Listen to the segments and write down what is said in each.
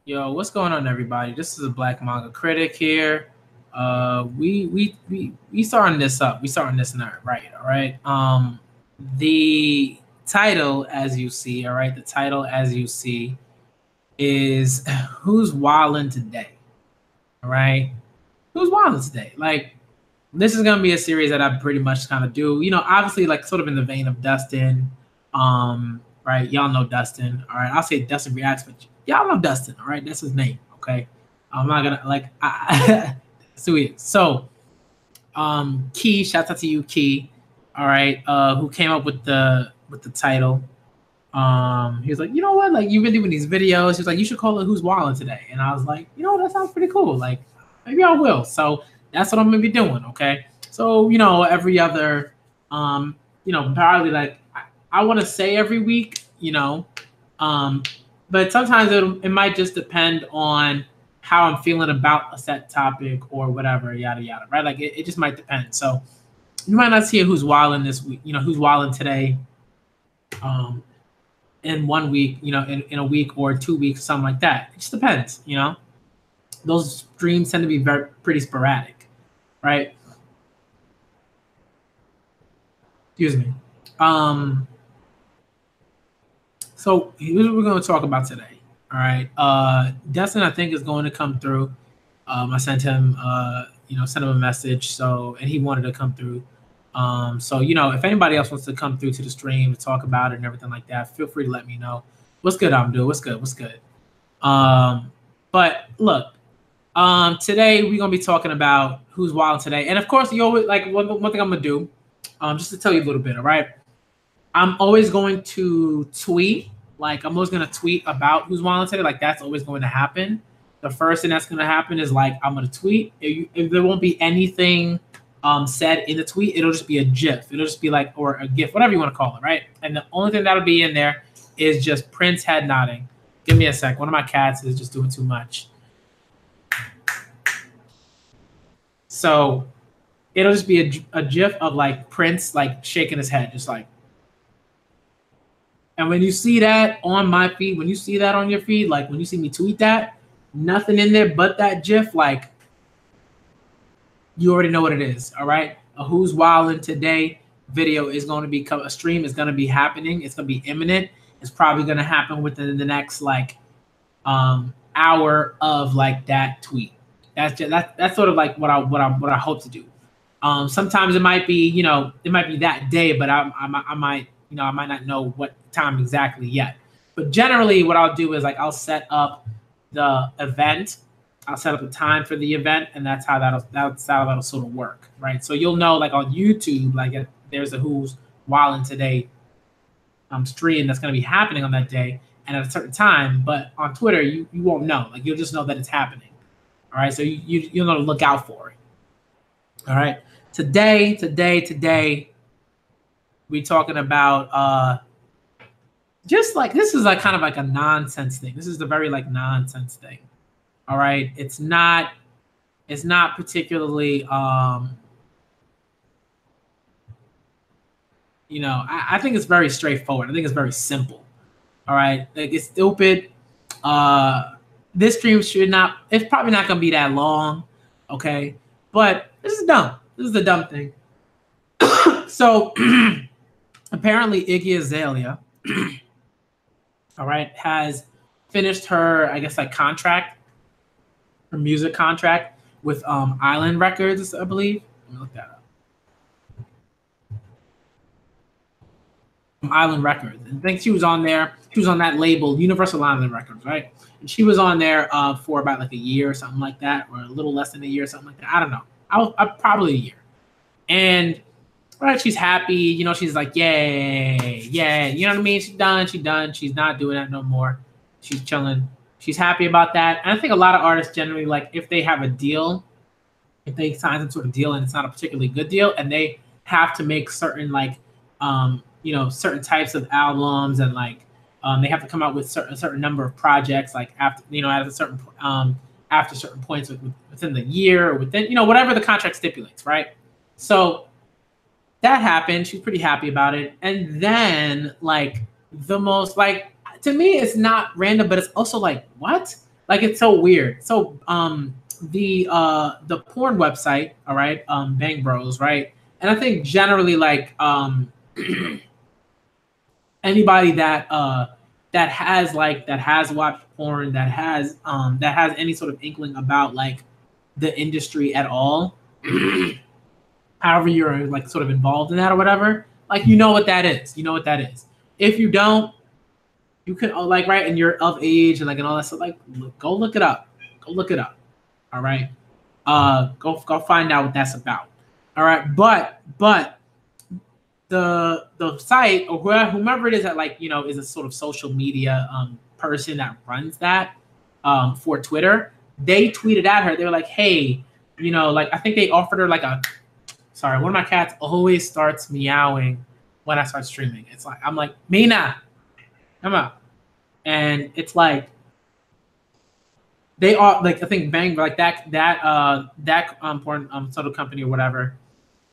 Yo, what's going on, everybody? This is a Black Manga Critic here. We starting this up. We starting this night, right? All right. The title, as you see, all right. The title, as you see, is "Who's Wylin Today?" All right. Who's Wylin today? Like, this is gonna be a series that I pretty much kind of do. Obviously, like sort of in the vein of Dustin. Right? Y'all know Dustin. All right. I'll say Dustin reacts, but y'all know Dustin. All right. That's his name. Okay. I'm not gonna like. That's who he is. So, Key, shout out to you, Key. All right. Who came up with the title? He was like, you know what? Like, you've been doing these videos. He was like, you should call it "Who's Wildin' Today?" And I was like, that sounds pretty cool. Like, maybe I will. So that's what I'm gonna be doing. Okay. So every other, probably like I want to say every week. Um, but sometimes it might just depend on how I'm feeling about a set topic or whatever, yada yada, right? Like it just might depend. So you might not see "Who's Wildin' this week," "Who's Wildin' Today," in 1 week, in a week or 2 weeks, something like that. It just depends. Those streams tend to be pretty sporadic, right? Excuse me. So here's what we're going to talk about today. All right. Dustin, I think, is going to come through. I sent him, sent him a message. And he wanted to come through. So if anybody else wants to come through to the stream to talk about it and everything like that, feel free to let me know. What's good, Amdu? What's good? What's good? But look, today we're gonna be talking about who's wild today, and of course, you always like one thing I'm gonna do, just to tell you a little bit. All right, I'm always going to tweet. Like, I'm always gonna tweet about who's wild today. Like, that's always going to happen. The first thing that's gonna happen is like I'm gonna tweet. If there won't be anything said in the tweet, it'll just be a GIF. It'll just be like, or a GIF, whatever you want to call it, right? And the only thing that'll be in there is just Prince head nodding. Give me a sec. One of my cats is just doing too much. So it'll just be a GIF of like Prince like shaking his head, just like. And when you see that on my feed, when you see that on your feed, like when you see me tweet that, nothing in there but that GIF, like, you already know what it is. All right. A Who's Wildin' Today video is going to become a stream, is going to be happening. It's going to be imminent. It's probably going to happen within the next like hour of like that tweet. That's sort of like what I hope to do. Sometimes it might be, it might be that day, but I might, I might not know what time exactly yet. But generally what I'll do is like I'll set up the event. I'll set up a time for the event, and that's how that'll sort of work, right? So you'll know, like on YouTube, like there's a Who's Wildin' Today stream that's going to be happening on that day and at a certain time. But on Twitter, you won't know. Like, you'll just know that it's happening. All right, so you'll know to look out for it. All right, today, we're talking about just like, this is like kind of like a nonsense thing. This is the very like nonsense thing. All right, it's not particularly I think it's very straightforward. I think it's very simple. All right, like, it's stupid. This stream it's probably not gonna be that long, okay? But this is dumb. This is the dumb thing. So apparently Iggy Azalea, all right, has finished her, I guess, like contract, her music contract with Island Records, I believe. Let me look that up. Island Records. I think she was on there. She was on that label, Universal Island Records, right? And she was on there for about like a year or something like that, or a little less than a year or something like that. I don't know. I probably a year. And right, she's happy. She's like, yay, yeah. You know what I mean? She's done. She's not doing that no more. She's chilling. She's happy about that. And I think a lot of artists generally, like, if they have a deal, if they sign some sort of deal and it's not a particularly good deal, and they have to make certain like certain types of albums, and like they have to come out with a certain number of projects, like after at a certain after certain points within the year, or within whatever the contract stipulates, right? So that happened. She's pretty happy about it. And then, like, the most, like, to me, it's not random, but it's also like, what? Like it's so weird. So the porn website, all right, Bang Bros, right? And I think generally like anybody that has that has watched porn, that has any sort of inkling about like the industry at all, however you're like sort of involved in that or whatever, like you know what that is. You know what that is. If you don't, you can like right and you're of age and like and all that stuff, like go look it up. Go look it up. All right. Go find out what that's about. All right. But the site or whomever it is that like is a sort of social media person that runs that for Twitter, they tweeted at her. They were like, hey, like I think they offered her like a sorry, one of my cats always starts meowing when I start streaming. It's like I'm like, Mina, come on. And it's like they are like I think Bang like that porn sort of company or whatever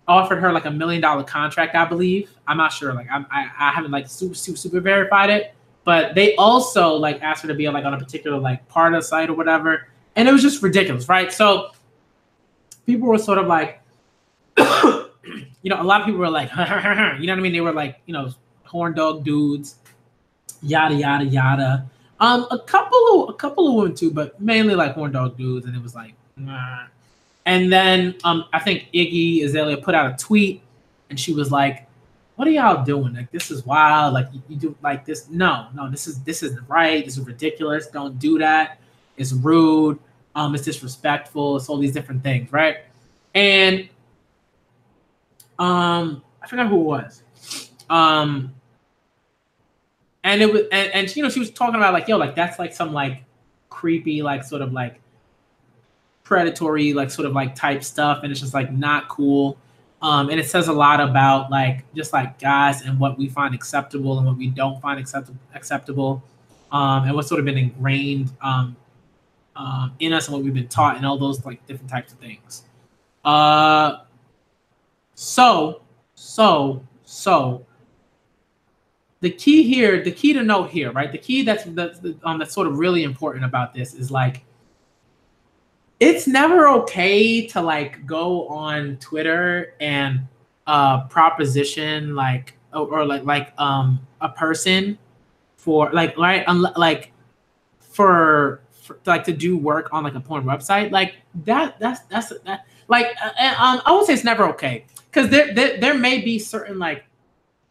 offered her like $1 million contract, I believe. I'm not sure. Like I haven't like super verified it, but they also like asked her to be like on a particular like part of the site or whatever, and it was just ridiculous, right? So people were sort of like, a lot of people were like, you know what I mean? They were like, horn dog dudes, yada yada yada. A couple of women too, but mainly like horn dog dudes, and it was like, nah. And then I think Iggy Azalea put out a tweet, and she was like, "What are y'all doing? Like this is wild. Like you do like this? No, this isn't right. This is ridiculous. Don't do that. It's rude. It's disrespectful. It's all these different things, right?" And I forgot who it was. And it was and she was talking about like, yo, like that's like some like creepy like sort of like predatory like sort of like type stuff, and it's just like not cool, and it says a lot about like just like guys and what we find acceptable and what we don't find acceptable, and what's sort of been ingrained in us and what we've been taught and all those like different types of things. So the key to note here, right? The key that's sort of really important about this is like it's never okay to like go on Twitter and proposition like or like a person for like right like for like to do work on like a porn website like that like I would say it's never okay because there may be certain like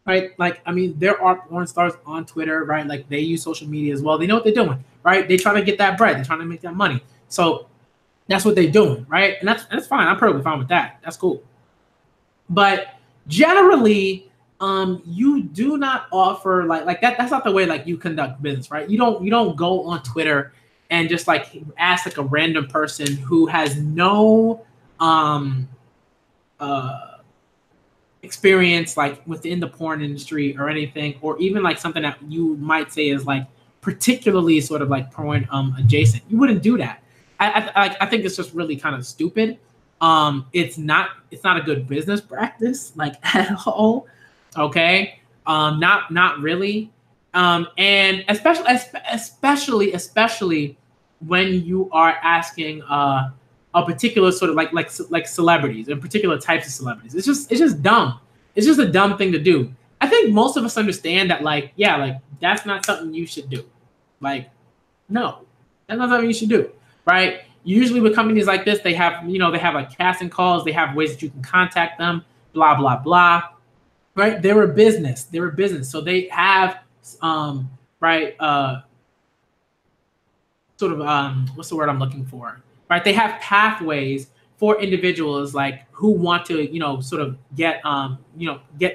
right like I mean there are porn stars on Twitter, right? Like they use social media as well. They know what they're doing, right? They try to get that bread. They're trying to make that money. So that's what they're doing, right? And that's fine. I'm perfectly fine with that. That's cool. But generally, you do not offer like that. That's not the way like you conduct business, right? You don't go on Twitter and just like ask like a random person who has no experience like within the porn industry or anything, or even like something that you might say is like particularly sort of like porn adjacent. You wouldn't do that. I think it's just really kind of stupid. It's not a good business practice like at all. Okay, not really. And especially when you are asking a particular sort of like celebrities and particular types of celebrities. It's just dumb. It's just a dumb thing to do. I think most of us understand that like that's not something you should do. Like no, that's not something you should do. Right? Usually with companies like this, they have like casting calls, they have ways that you can contact them, blah, blah, blah. Right? They're a business. So they have sort of what's the word I'm looking for? Right? They have pathways for individuals like who want to, sort of get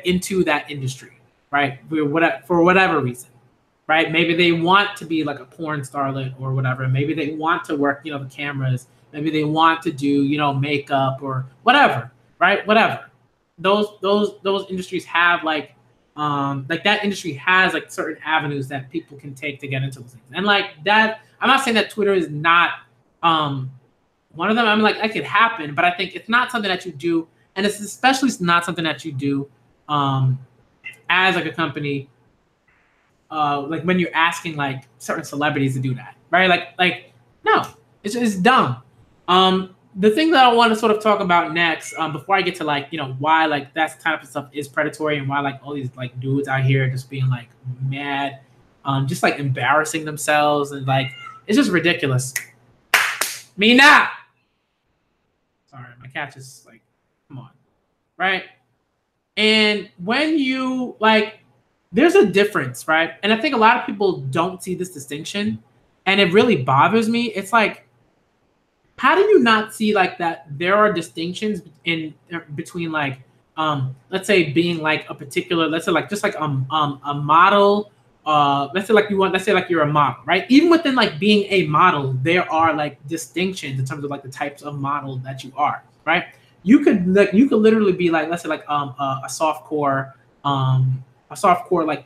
into that industry, right? For whatever reason. Right? Maybe they want to be like a porn starlet or whatever. Maybe they want to work, the cameras. Maybe they want to do, makeup or whatever, right? Whatever. Those industries have like that industry has like certain avenues that people can take to get into those things. And like that, I'm not saying that Twitter is not one of them. I'm like, that could happen, but I think it's not something that you do. And it's especially not something that you do as like a company. Like when you're asking like certain celebrities to do that, right? Like No, it's dumb. The thing that I want to sort of talk about next, before I get to like, why like that type of stuff is predatory and why like all these like dudes out here just being like mad, just like embarrassing themselves and like it's just ridiculous. Me not. Sorry, my cat just like, come on, right? And when you like, there's a difference, right? And I think a lot of people don't see this distinction, and it really bothers me. It's like, how do you not see like that there are distinctions in between like let's say being like a particular, let's say like just like a model, let's say like you're a model, right? Even within like being a model, there are like distinctions in terms of like the types of model that you are, right? You could literally be like, let's say like a softcore like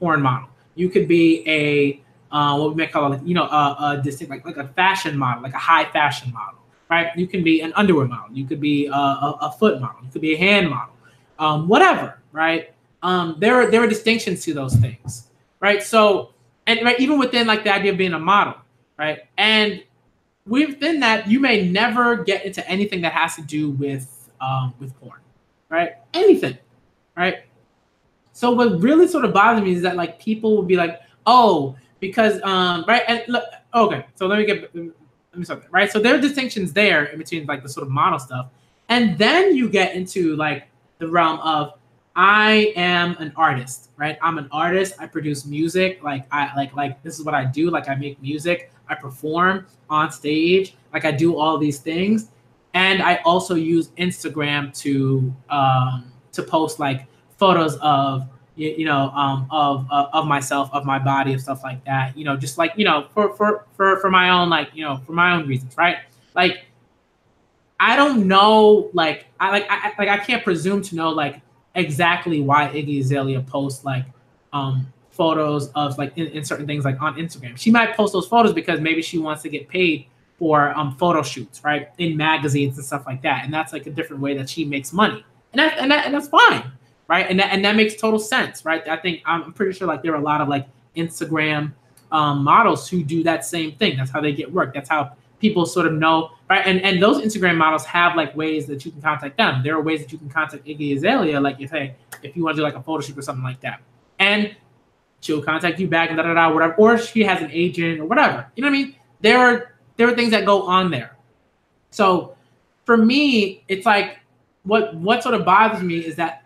porn model. You could be a what we may call like, a distinct like a fashion model, like a high fashion model, right? You can be an underwear model. You could be a foot model. You could be a hand model, whatever, right? There are distinctions to those things, right? So, and right, even within like the idea of being a model, right? And within that, you may never get into anything that has to do with porn, right? Anything, right? So what really sort of bothers me is that like people would be like, oh, because right, and look, okay, so let me start there, right? So there are distinctions there in between like the sort of model stuff, and then you get into like the realm of I am an artist, right? I'm an artist. I produce music. Like I like this is what I do. Like I make music. I perform on stage. Like I do all these things, and I also use Instagram to post like photos of of myself, of my body, of stuff like that. Just like for my own like for my own reasons, right? Like I don't know, like I can't presume to know like exactly why Iggy Azalea posts like photos of like in certain things like on Instagram. She might post those photos because maybe she wants to get paid for photo shoots, right, in magazines and stuff like that, and that's like a different way that she makes money, and that's fine. Right, and that makes total sense, right? I think I'm pretty sure like there are a lot of like Instagram models who do that same thing. That's how they get work. That's how people sort of know, right? And those Instagram models have like ways that you can contact them. There are ways that you can contact Iggy Azalea, like if you want to do like a photo shoot or something like that, and she'll contact you back and whatever, or she has an agent or whatever. You know what I mean? There are things that go on there. So for me, it's like what sort of bothers me is that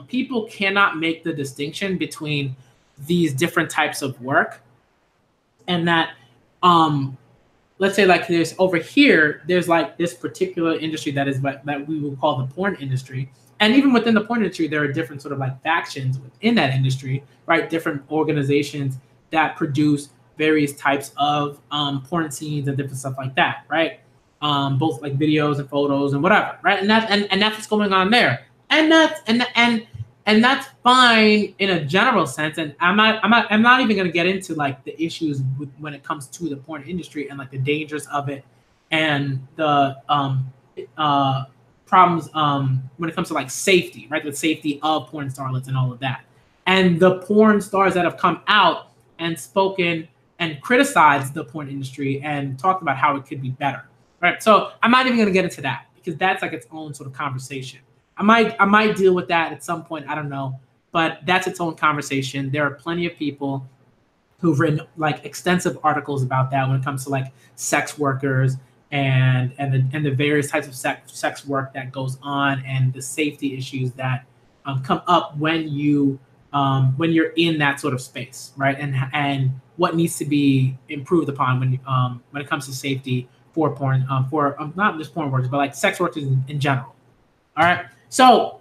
people cannot make the distinction between these different types of work, and that let's say like there's over here, there's like this particular industry that we will call the porn industry, and even within the porn industry, there are different sort of like factions within that industry, right? Different organizations that produce various types of porn scenes and different stuff like that, right? Both like videos and photos and whatever, right? And that's what's going on there. And that's fine in a general sense. And I'm not even going to get into like the issues when it comes to the porn industry and like the dangers of it and the problems when it comes to like safety, right? The safety of porn starlets and all of that. And the porn stars that have come out and spoken and criticized the porn industry and talked about how it could be better, right? So I'm not even going to get into that because that's like its own sort of conversation. I might deal with that at some point. I don't know, but that's its own conversation. There are plenty of people who've written like extensive articles about that when it comes to like sex workers and the various types of sex work that goes on and the safety issues that come up when you're in that sort of space, right? And what needs to be improved upon when it comes to safety for porn, for not just porn workers, but like sex workers in general. All right. So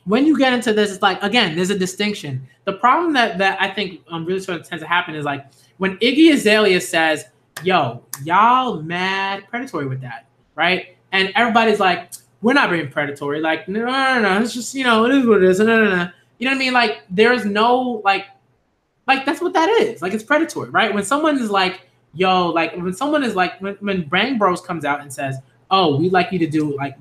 when you get into this, it's like, again, there's a distinction. The problem that I think really sort of tends to happen is like when Iggy Azalea says, yo, y'all mad predatory with that, right? And everybody's like, we're not being predatory. Like, no, it's just, it is what it is. No. You know what I mean? Like, there's no, like that's what that is. Like, it's predatory, right? When someone is like, yo, like, when someone is like, when Bang Bros comes out and says, oh, we'd like you to do like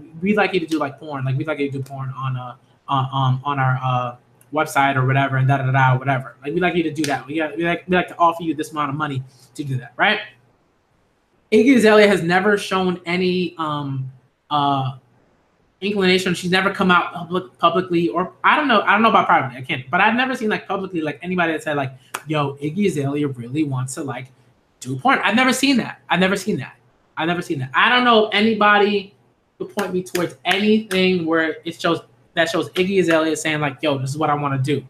porn. Like we'd like you to do porn on our website or whatever, and whatever. Like, we like you to do that. We like to offer you this amount of money to do that, right? Iggy Azalea has never shown any inclination. She's never come out publicly, or I don't know about privately. I can't, but I've never seen like publicly like anybody that said like, "Yo, Iggy Azalea really wants to like do porn." I've never seen that. I don't know anybody to point me towards anything where it shows Iggy Azalea saying like, "Yo, this is what I want to do,"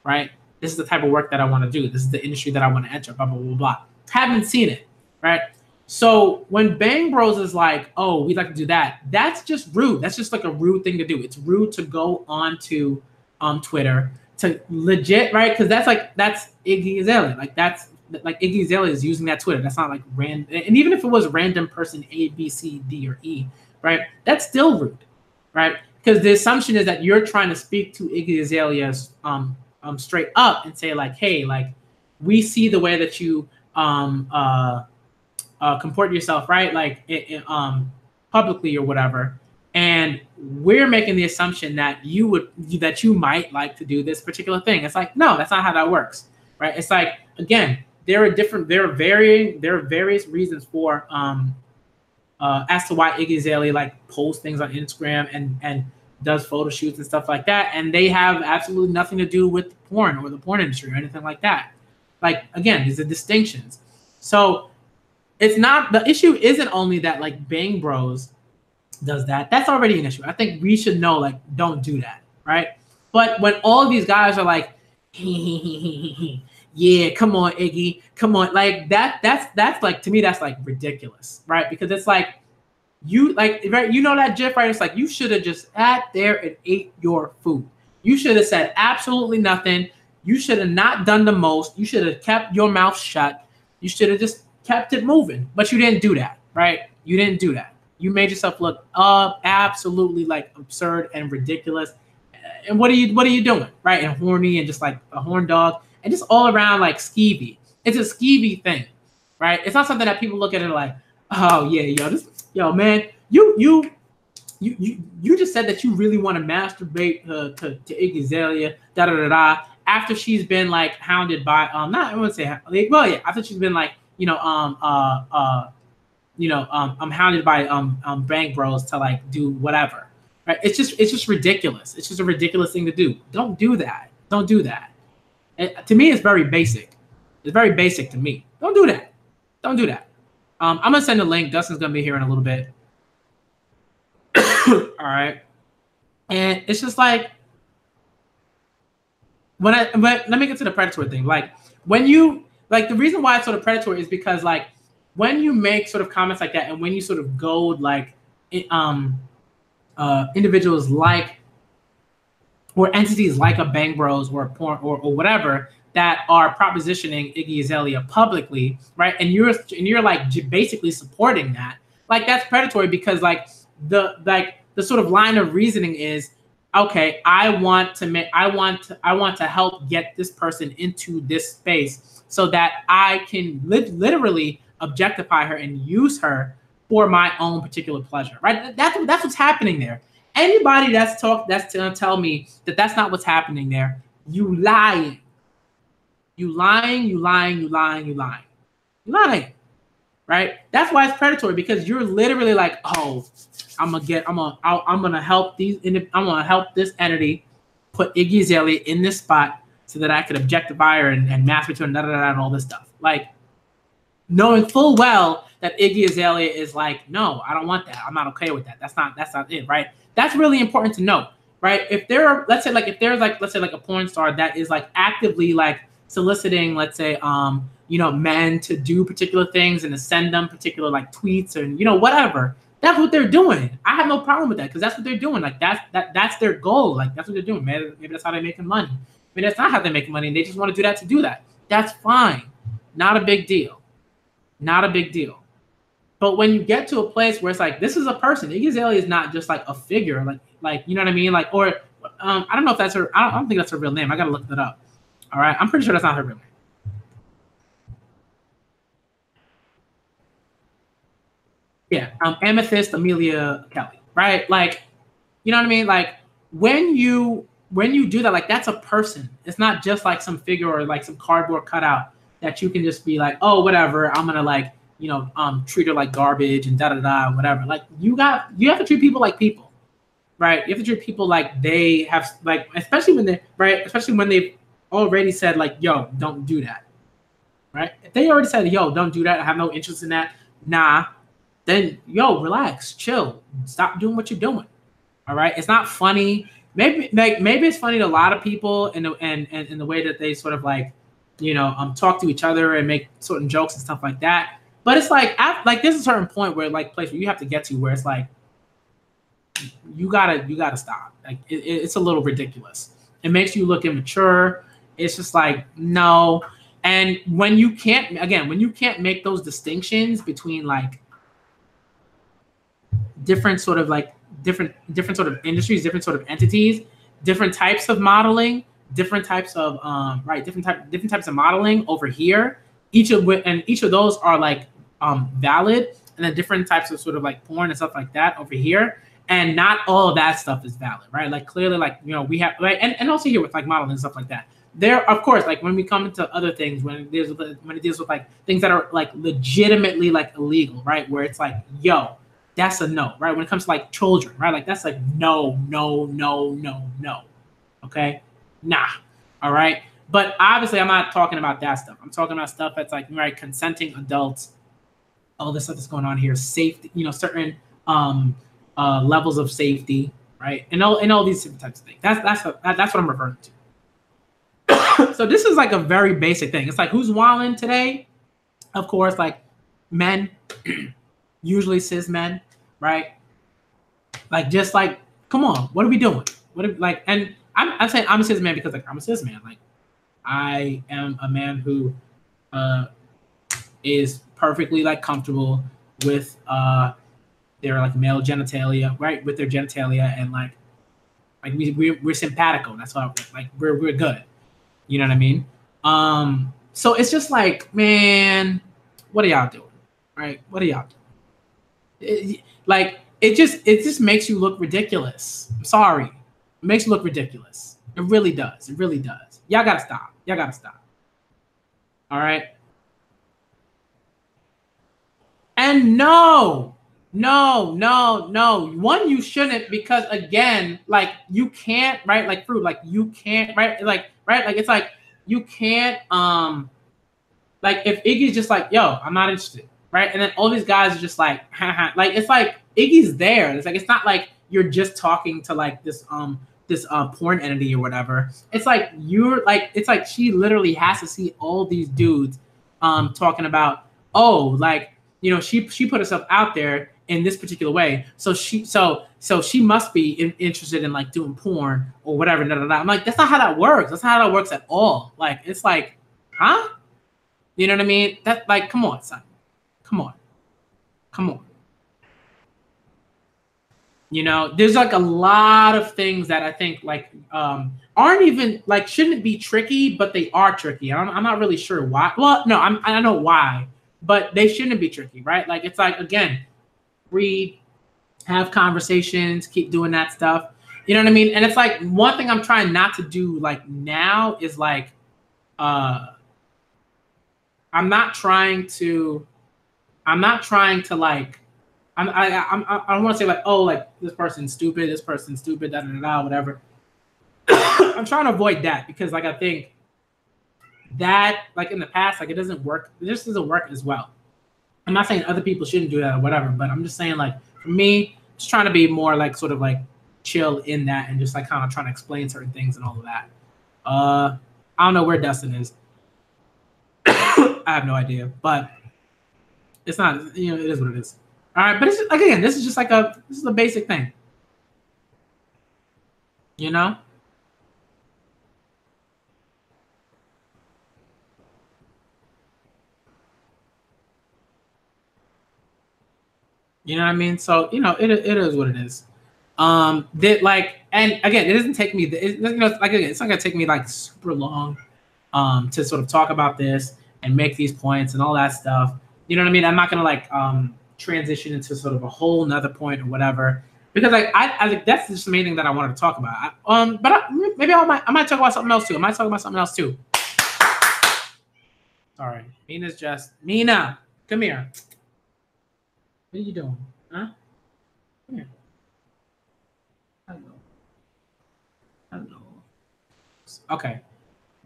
right? This is the type of work that I want to do. This is the industry that I want to enter. Blah blah blah blah. Haven't seen it, right? So when Bang Bros is like, "Oh, we'd like to do that," that's just rude. That's just like a rude thing to do. It's rude to go onto Twitter to legit, right? Because that's Iggy Azalea. Like that's like Iggy Azalea is using that Twitter. That's not like random. And even if it was random person A, B, C, D, or E, right? That's still rude, right? Because the assumption is that you're trying to speak to Iggy Azalea straight up and say like, "Hey, like we see the way that you comport yourself, right? Like publicly or whatever, and we're making the assumption that you might like to do this particular thing." It's like, no, that's not how that works, right? It's like, again, there are various reasons for as to why Iggy Azalea like posts things on Instagram and does photo shoots and stuff like that, and they have absolutely nothing to do with porn or the porn industry or anything like that. Like, again, these are distinctions. So it's not, the issue isn't only that like Bang Bros does that. That's already an issue. I think we should know, like, don't do that, right? But when all of these guys are like, yeah, come on, Iggy, come on, like that's like, to me, that's like ridiculous, right? Because it's like, you like, right, you know that GIF, right? It's like, you should have just sat there and ate your food. You should have said absolutely nothing. You should have not done the most. You should have kept your mouth shut. You should have just kept it moving, but you didn't do that, right? You didn't do that. You made yourself look absolutely like absurd and ridiculous. And what are you doing, right? And horny and just like a horn dog and just all around like skeevy. It's a skeevy thing, right? It's not something that people look at it like, "Oh yeah, yo man, you just said that you really want to masturbate to Iggy Azalea, after she's been like hounded by not, I wouldn't say, well, yeah, after she's been like, I'm hounded by Bang Bros to like do whatever, right? It's just ridiculous. It's just a ridiculous thing to do. Don't do that. Don't do that. To me, it's very basic. It's very basic to me. Don't do that. Don't do that. I'm gonna send a link. Dustin's gonna be here in a little bit. All right, and it's just like, but let me get to the predatory thing. Like, when you, like, the reason why it's sort of predatory is because like when you make sort of comments like that, and when you sort of goad like individuals like, or entities like a Bang Bros or porn or whatever that are propositioning Iggy Azalea publicly, right? And you're like basically supporting that. Like, that's predatory, because like the sort of line of reasoning is, okay, I want to help get this person into this space so that I can literally objectify her and use her for my own particular pleasure, right? That's what's happening there. Anybody that's gonna tell me that that's not what's happening there, you lying. You lying, right? That's why it's predatory, because you're literally like, "Oh, I'm gonna help this entity put Iggy Azalea in this spot so that I could objectify her and masturbate her and and all this stuff." Like, knowing full well that Iggy Azalea is like, "No, I don't want that. I'm not okay with that. That's not it," right? That's really important to know, right? If there's like a porn star that is like actively like soliciting, let's say, men to do particular things and to send them particular like tweets and whatever, that's what they're doing. I have no problem with that, because that's what they're doing. Like, that's their goal. Like, that's what they're doing. Maybe that's how they're making money. Maybe that's not how they're making money, and they just want to do that to do that. That's fine. Not a big deal. Not a big deal. But when you get to a place where it's like, this is a person. Iggy Azalea is not just like a figure. Like you know what I mean? Like, or I don't know if that's her. I don't think that's her real name. I gotta look that up. All right, I'm pretty sure that's not her real name. Yeah, Amethyst Amelia Kelly, right? Like, you know what I mean? Like, when you when you do that, like that's a person. It's not just like some figure or like some cardboard cutout that you can just be like, oh, whatever, I'm gonna like, treat her like garbage and da da da, whatever. Like you have to treat people like people, right? You have to treat people like they have, like, especially when they've already said like, yo, don't do that, right? If they already said, yo, don't do that, I have no interest in that, nah, then yo, relax, chill, stop doing what you're doing. All right, it's not funny. Maybe it's funny to a lot of people in the way that they sort of like, talk to each other and make certain jokes and stuff like that. But it's like there's a certain point where like place where you have to get to where it's like you gotta stop. Like it's a little ridiculous. It makes you look immature. It's just like no. And when you can't make those distinctions between like different sort of industries, different sort of entities, different types of modeling, different types of different types of modeling over here. Each of those are like valid, and then different types of sort of like porn and stuff like that over here. And not all of that stuff is valid, right? Like clearly, like we have and also here with like modeling and stuff like that. There, of course, like when we come into other things, when it deals with like things that are like legitimately like illegal, right? Where it's like, yo, that's a no, right? When it comes to like children, right? Like that's like no. Okay, nah. All right. But obviously, I'm not talking about that stuff. I'm talking about stuff that's like, right, consenting adults, all this stuff that's going on here, safety, certain levels of safety, right, and all these different types of things. That's what I'm referring to. So this is like a very basic thing. It's like, who's wilding today? Of course, like men, usually cis men, right? Like, just like, come on, what are we doing? And I'm saying I'm a cis man because like I'm a cis man. Like I am a man who is perfectly like comfortable with their like male genitalia, right? With their genitalia, and like we're simpatico. That's why like we're good. You know what I mean? So it's just like, man, what are y'all doing? Right? What are y'all doing? It just makes you look ridiculous. I'm sorry. It makes you look ridiculous. It really does. It really does. Y'all gotta stop. Y'all gotta stop. All right. And no. One, you shouldn't, because again, like you can't, right? Like fruit, like you can't, right? Like, right? Like it's like you can't, like if Iggy's just like, yo, I'm not interested, right? And then all these guys are just like, haha. Like it's like Iggy's there. It's like, it's not like you're just talking to like this porn entity or whatever. It's like it's like she literally has to see all these dudes talking about, oh, like, she put herself out there in this particular way, so she must be interested in like doing porn or whatever. I'm like, that's not how that works. That's not how that works at all. Like, it's like, huh? You know what I mean? That, like, come on, son. Come on. There's like a lot of things that I think like aren't even like, shouldn't be tricky, but they are tricky. I'm not really sure why. Well, no, I know why, but they shouldn't be tricky, right? Like, it's like, again, read, have conversations, keep doing that stuff. You know what I mean? And it's like, one thing I'm trying not to do like now is like, I'm not trying to like, I don't want to say like, oh, like this person's stupid, da da da, whatever. I'm trying to avoid that, because like I think that like in the past, like it doesn't work. This doesn't work as well. I'm not saying other people shouldn't do that or whatever, but I'm just saying like for me, just trying to be more like sort of like chill in that, and just like kind of trying to explain certain things and all of that. I don't know where Dustin is. I have no idea, but it's not, it is what it is. All right, but it's just, again, this is just like this is a basic thing. You know what I mean? So, it is what it is. That like, and again, it doesn't take me, like, again, it's not gonna take me like super long to sort of talk about this and make these points and all that stuff. You know what I mean? I'm not gonna like transition into sort of a whole nother point or whatever. because like I think that's just the main thing that I wanted to talk about. Maybe I might talk about something else too. I might talk about something else too. Sorry, Mina. Come here. What are you doing? Huh? Come here. Hello. Okay,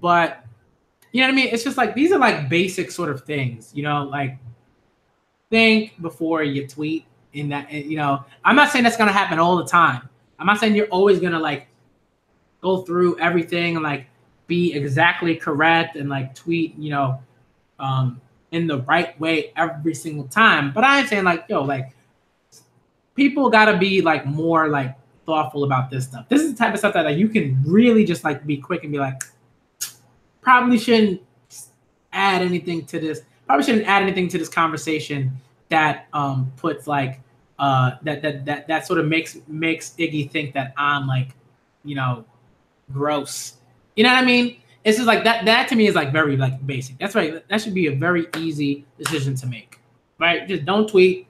but you know what I mean. It's just like these are like basic sort of things. You know, like think before you tweet. In that, you know, I'm not saying that's gonna happen all the time. I'm not saying you're always gonna like go through everything and like be exactly correct and like tweet, you know, in the right way every single time. But I'm saying like, yo, like people gotta be like more like thoughtful about this stuff. This is the type of stuff that like, you can really just like be quick and be like, probably shouldn't add anything to this. Probably shouldn't add anything to this conversation that puts like that sort of makes Iggy think that I'm like, you know, gross. You know what I mean? It's just like that to me is like very like basic. That's right. That should be a very easy decision to make. Right? Just don't tweet,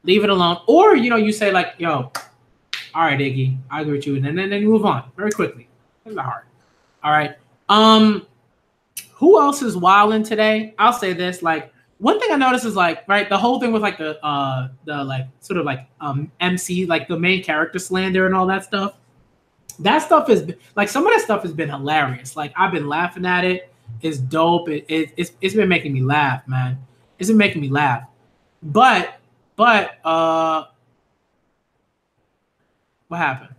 leave it alone. Or you know, you say like, yo, all right, Iggy, I agree with you, and then you move on very quickly. It's not hard. All right. Who else is wilding today? I'll say this, like one thing I noticed is like, right, the whole thing with like the like sort of like MC, like the main character slander and all that stuff. That stuff is like some of that stuff has been hilarious. Like I've been laughing at it. It's dope. It's been making me laugh, man. It's been making me laugh. But what happened?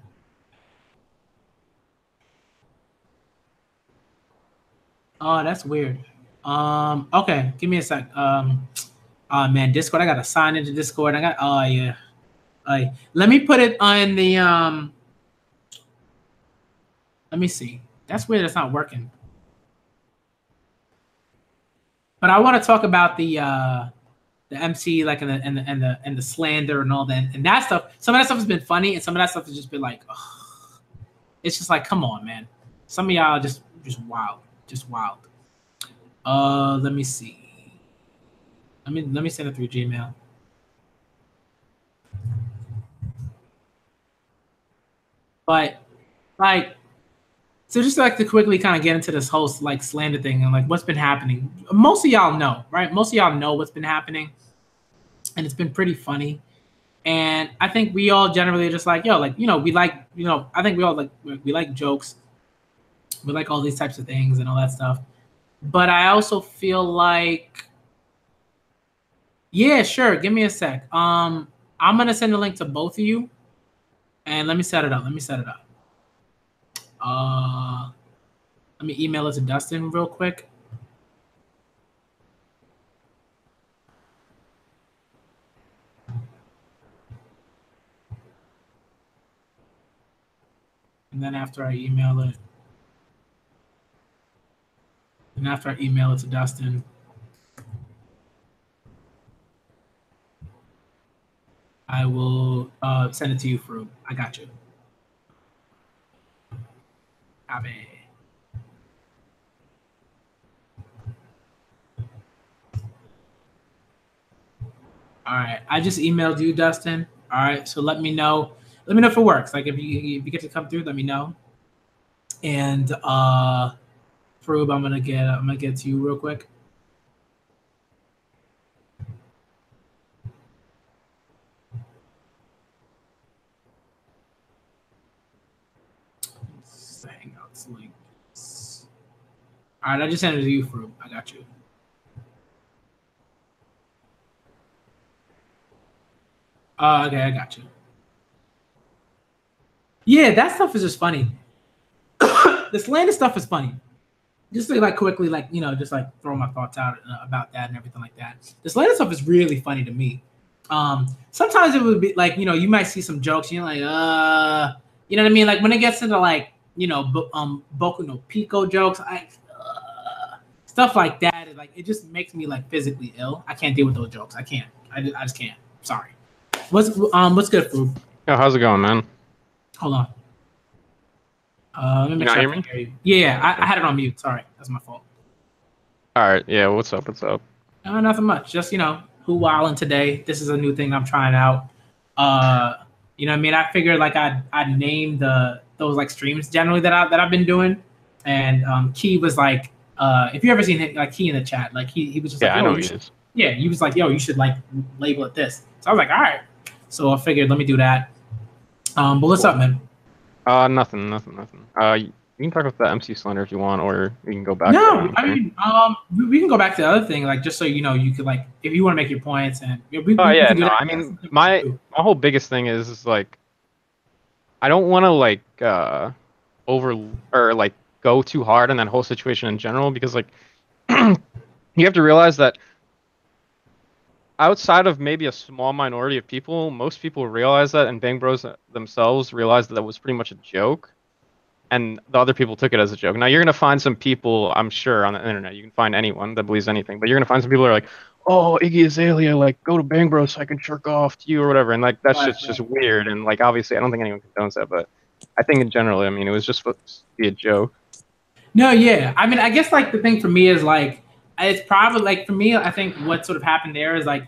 Oh, that's weird. Okay, give me a sec. Oh man, Discord. I gotta sign into Discord. Oh yeah. Let me put it on the Let me see. That's weird. That's not working. But I want to talk about the MC, like and the slander and all that and that stuff. Some of that stuff has been funny, and some of that stuff has just been like, ugh. It's just like, come on, man. Some of y'all just wild, just wild. Let me see. Let me send it through Gmail. But like, so just like to quickly kind of get into this whole like slander thing and like what's been happening. Most of y'all know, right? Most of y'all know what's been happening, and it's been pretty funny. And I think we all generally are just like, yo, like, you know, we like, you know, I think we all like, we like jokes. We like all these types of things and all that stuff. But I also feel like, yeah, sure. Give me a sec. I'm going to send a link to both of you. And let me set it up. Let me email it to Dustin real quick. And then after I email it to Dustin, I will send it to you, Fruit. I got you. Copy. All right, I just emailed you, Dustin. All right, so let me know. Let me know if it works. Like if you get to come through, let me know. And Froob, I'm gonna get to you real quick. Hangouts links. All right, I just sent it to you, Froob. I got you. Okay, I got you. Yeah, that stuff is just funny. The slander stuff is funny. Just to like quickly, like, you know, just like throw my thoughts out about that and everything like that. The slander stuff is really funny to me. Sometimes it would be like, you know, you might see some jokes, and you're like, you know what I mean? Like when it gets into like, you know, Boku no Pico jokes, stuff like that, it just makes me like physically ill. I can't deal with those jokes. I can't. I just can't. Sorry. What's good, Food? Yo, how's it going, man? Hold on. Let me make sure I can hear you. Yeah, I had it on mute. Sorry, that's my fault. All right. Yeah. What's up? Nothing much. Just, you know, who wildin' today. This is a new thing I'm trying out. You know what I mean? I figured like I'd name those like streams generally that I've been doing. And Key was like, if you ever seen him, like Key in the chat, like he was just like, Yeah, I yo, know you he should, is. yeah, he was like, yo, you should like label it this. So I was like, all right. So I figured let me do that. But what's Cool. up, man? Nothing. You can talk about the MC Slender if you want, or we can go back to No, it. I mean, we can go back to the other thing, like just so you know, you could like if you want to make your points, and Oh we yeah, can do no, that. I That's mean something we my can do. my whole biggest thing is like I don't want to like over or like go too hard on that whole situation in general because like you have to realize that outside of maybe a small minority of people, most people realize that, and Bang Bros themselves realized that was pretty much a joke, and the other people took it as a joke. Now you're gonna find some people, I'm sure, on the internet. You can find anyone that believes anything, but you're gonna find some people that are like, "Oh, Iggy Azalea, like go to Bang Bros so I can jerk off to you or whatever," and like that Right, shit's just right. weird. And like obviously, I don't think anyone condones that, but I think in general, I mean, it was just supposed to be a joke. No, yeah. I mean, I guess like the thing for me is like it's probably like for me, I think what sort of happened there is like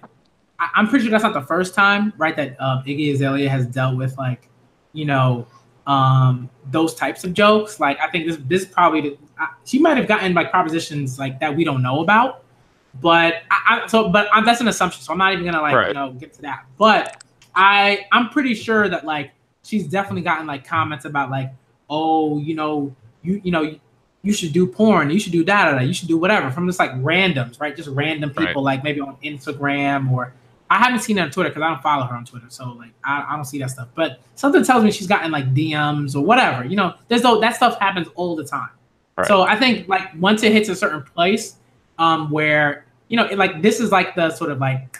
I'm pretty sure that's not the first time, right, that Iggy Azalea has dealt with like, you know, those types of jokes. Like I think this probably she might have gotten like propositions like that we don't know about, but that's an assumption, so I'm not even gonna like Right. get to that. But I'm pretty sure that like she's definitely gotten like comments about like, oh, you should do porn, you should do that, you should do whatever from just like randoms, right? Just random Right. people like maybe on Instagram or I haven't seen it on Twitter because I don't follow her on Twitter, so like I don't see that stuff. But something tells me she's gotten like DMs or whatever. There's that stuff happens all the time. Right. So I think like once it hits a certain place, where like this is like the sort of like,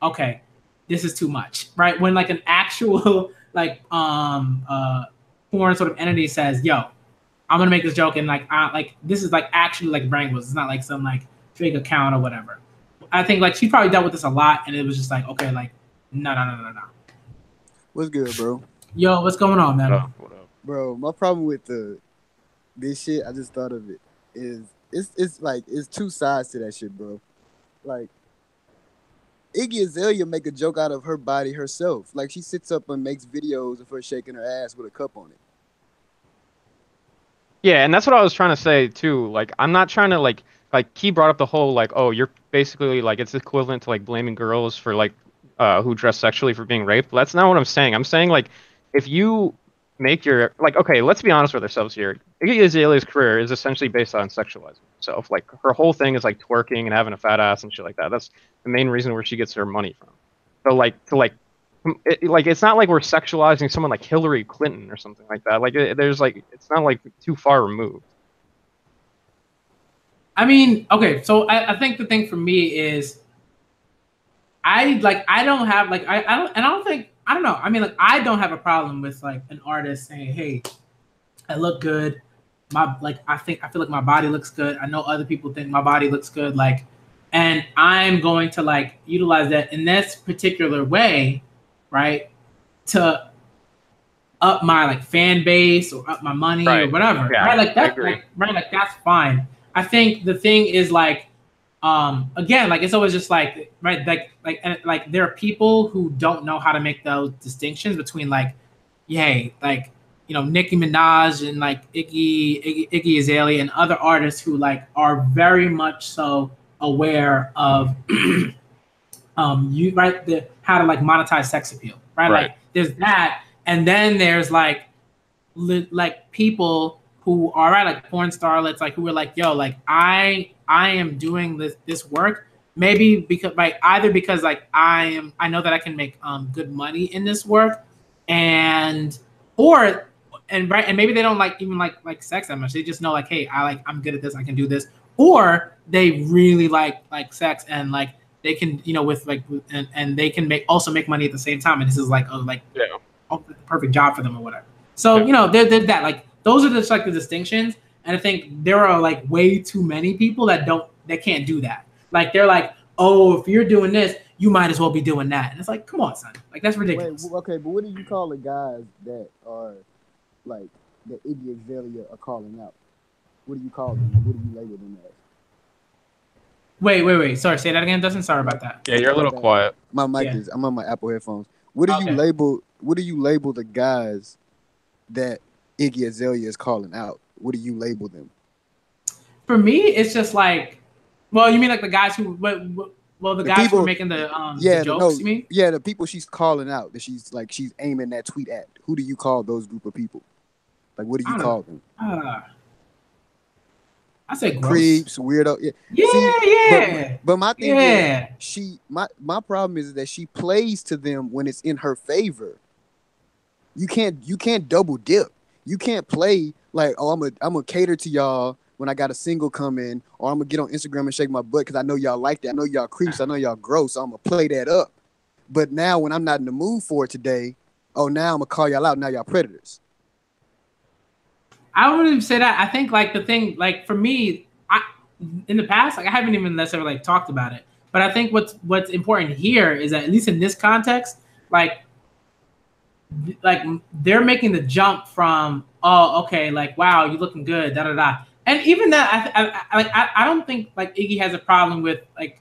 okay, this is too much, right? When like an actual like foreign sort of entity says, yo, I'm gonna make this joke and like this is like actually like Wranglers. It's not like some like fake account or whatever. I think like she probably dealt with this a lot, and it was just like, okay, like no. What's good, bro? Yo, what's going on, man? What up? Bro, my problem with this shit, I just thought of it, is it's like it's two sides to that shit, bro. Like Iggy Azalea make a joke out of her body herself. Like she sits up and makes videos of her shaking her ass with a cup on it. Yeah, and that's what I was trying to say too. Like, I'm not trying to like Key brought up the whole like, oh, you're basically like it's equivalent to like blaming girls for like who dress sexually for being raped. That's not what I'm saying. I'm saying like if you make your like okay, let's be honest with ourselves here. Iggy Azalea's career is essentially based on sexualizing herself. Like her whole thing is like twerking and having a fat ass and shit like that. That's the main reason where she gets her money from. So like to like it's not like we're sexualizing someone like Hillary Clinton or something like that. Like there's like it's not like too far removed. I mean, okay, so I think the thing for me is I don't have like I don't and I don't think I don't know. I mean, like I don't have a problem with like an artist saying, "Hey, I look good. I feel like my body looks good. I know other people think my body looks good. Like, and I'm going to like utilize that in this particular way, right? To up my like fan base or up my money or Right. whatever. Yeah, Right? Like I that, agree. like right, like that's fine. I think the thing is like again, like it's always just like right, like there are people who don't know how to make those distinctions between like, yay, like Nicki Minaj and like Iggy Azalea and other artists who like are very much so aware of you right the how to like monetize sex appeal, right? Right. Like there's that, and then there's like like people who are right like porn starlets like who are like, yo, like I am doing this work maybe because like either because like I know that I can make good money in this work, and or and right and maybe they don't like even like sex that much. They just know like, hey, I'm good at this, I can do this. Or they really like sex and like they can with like and they can make money at the same time, and this is like Yeah. the perfect job for them or whatever. So Yeah. there's that, like those are just like the distinctions, and I think there are like way too many people that can't do that. Like they're like, oh, if you're doing this, you might as well be doing that, and it's like, come on, son, like that's ridiculous. Wait, okay, but what do you call the guys that are like that Iggy Azalea are calling out? What do you call them? What do you label them as? Wait. Sorry, say that again, Dustin. Sorry about that. Yeah, you're a little quiet. My mic Yeah. is. I'm on my Apple headphones. What do you Okay. label what do you label the guys that Iggy Azalea is calling out? What do you label them? For me, it's just like, well, you mean like the guys who, well, the guys who are making the jokes. You mean? Yeah, the people she's calling out that she's aiming that tweet at. Who do you call those group of people? Like, what do you call them? I say gross. Creeps, weirdo. Yeah, yeah. But my thing is, my problem is that she plays to them when it's in her favor. You can't double dip. You can't play like, oh, I'm gonna cater to y'all when I got a single coming, or I'm gonna get on Instagram and shake my butt because I know y'all like that. I know y'all creeps. I know y'all gross. So I'm gonna play that up. But now when I'm not in the mood for it today, oh, now I'm gonna call y'all out. Now y'all predators. I wouldn't even say that. I think like the thing, like for me, in the past, like I haven't even necessarily like talked about it. But I think what's important here is that at least in this context, like they're making the jump from, oh, okay, like wow, you looking good, da da da. And even that, I don't think like Iggy has a problem with like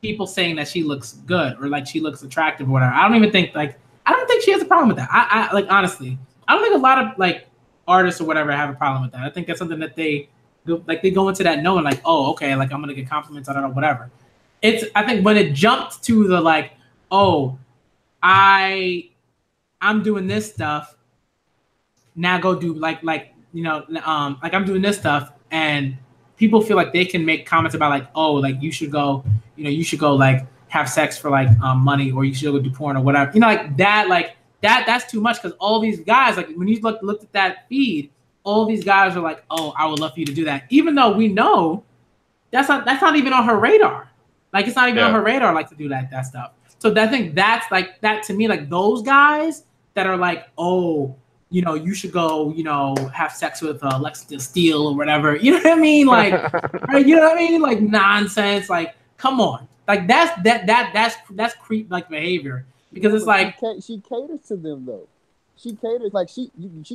people saying that she looks good or like she looks attractive or whatever. I don't think she has a problem with that. I like honestly, I don't think a lot of like artists or whatever have a problem with that. I think that's something that they go into that knowing like, oh, okay, like I'm gonna get compliments, I don't know, whatever. I think when it jumped to the like, oh, I'm doing this stuff, now go do like I'm doing this stuff, and people feel like they can make comments about like, oh, like you should go like have sex for like money, or you should go do porn or whatever, like that's too much, because all these guys, like when you looked at that feed, all these guys are like, oh, I would love for you to do that, even though we know that's not even on her radar. Like it's not even on her radar, like to do that stuff. So I think that's like that to me, like those guys that are like, oh, you should go, have sex with Lexington Steele or whatever. You know what I mean? Like, right, you know what I mean? Like nonsense. Like, come on. Like that's creep like behavior, because it's like she caters to them though. She caters like she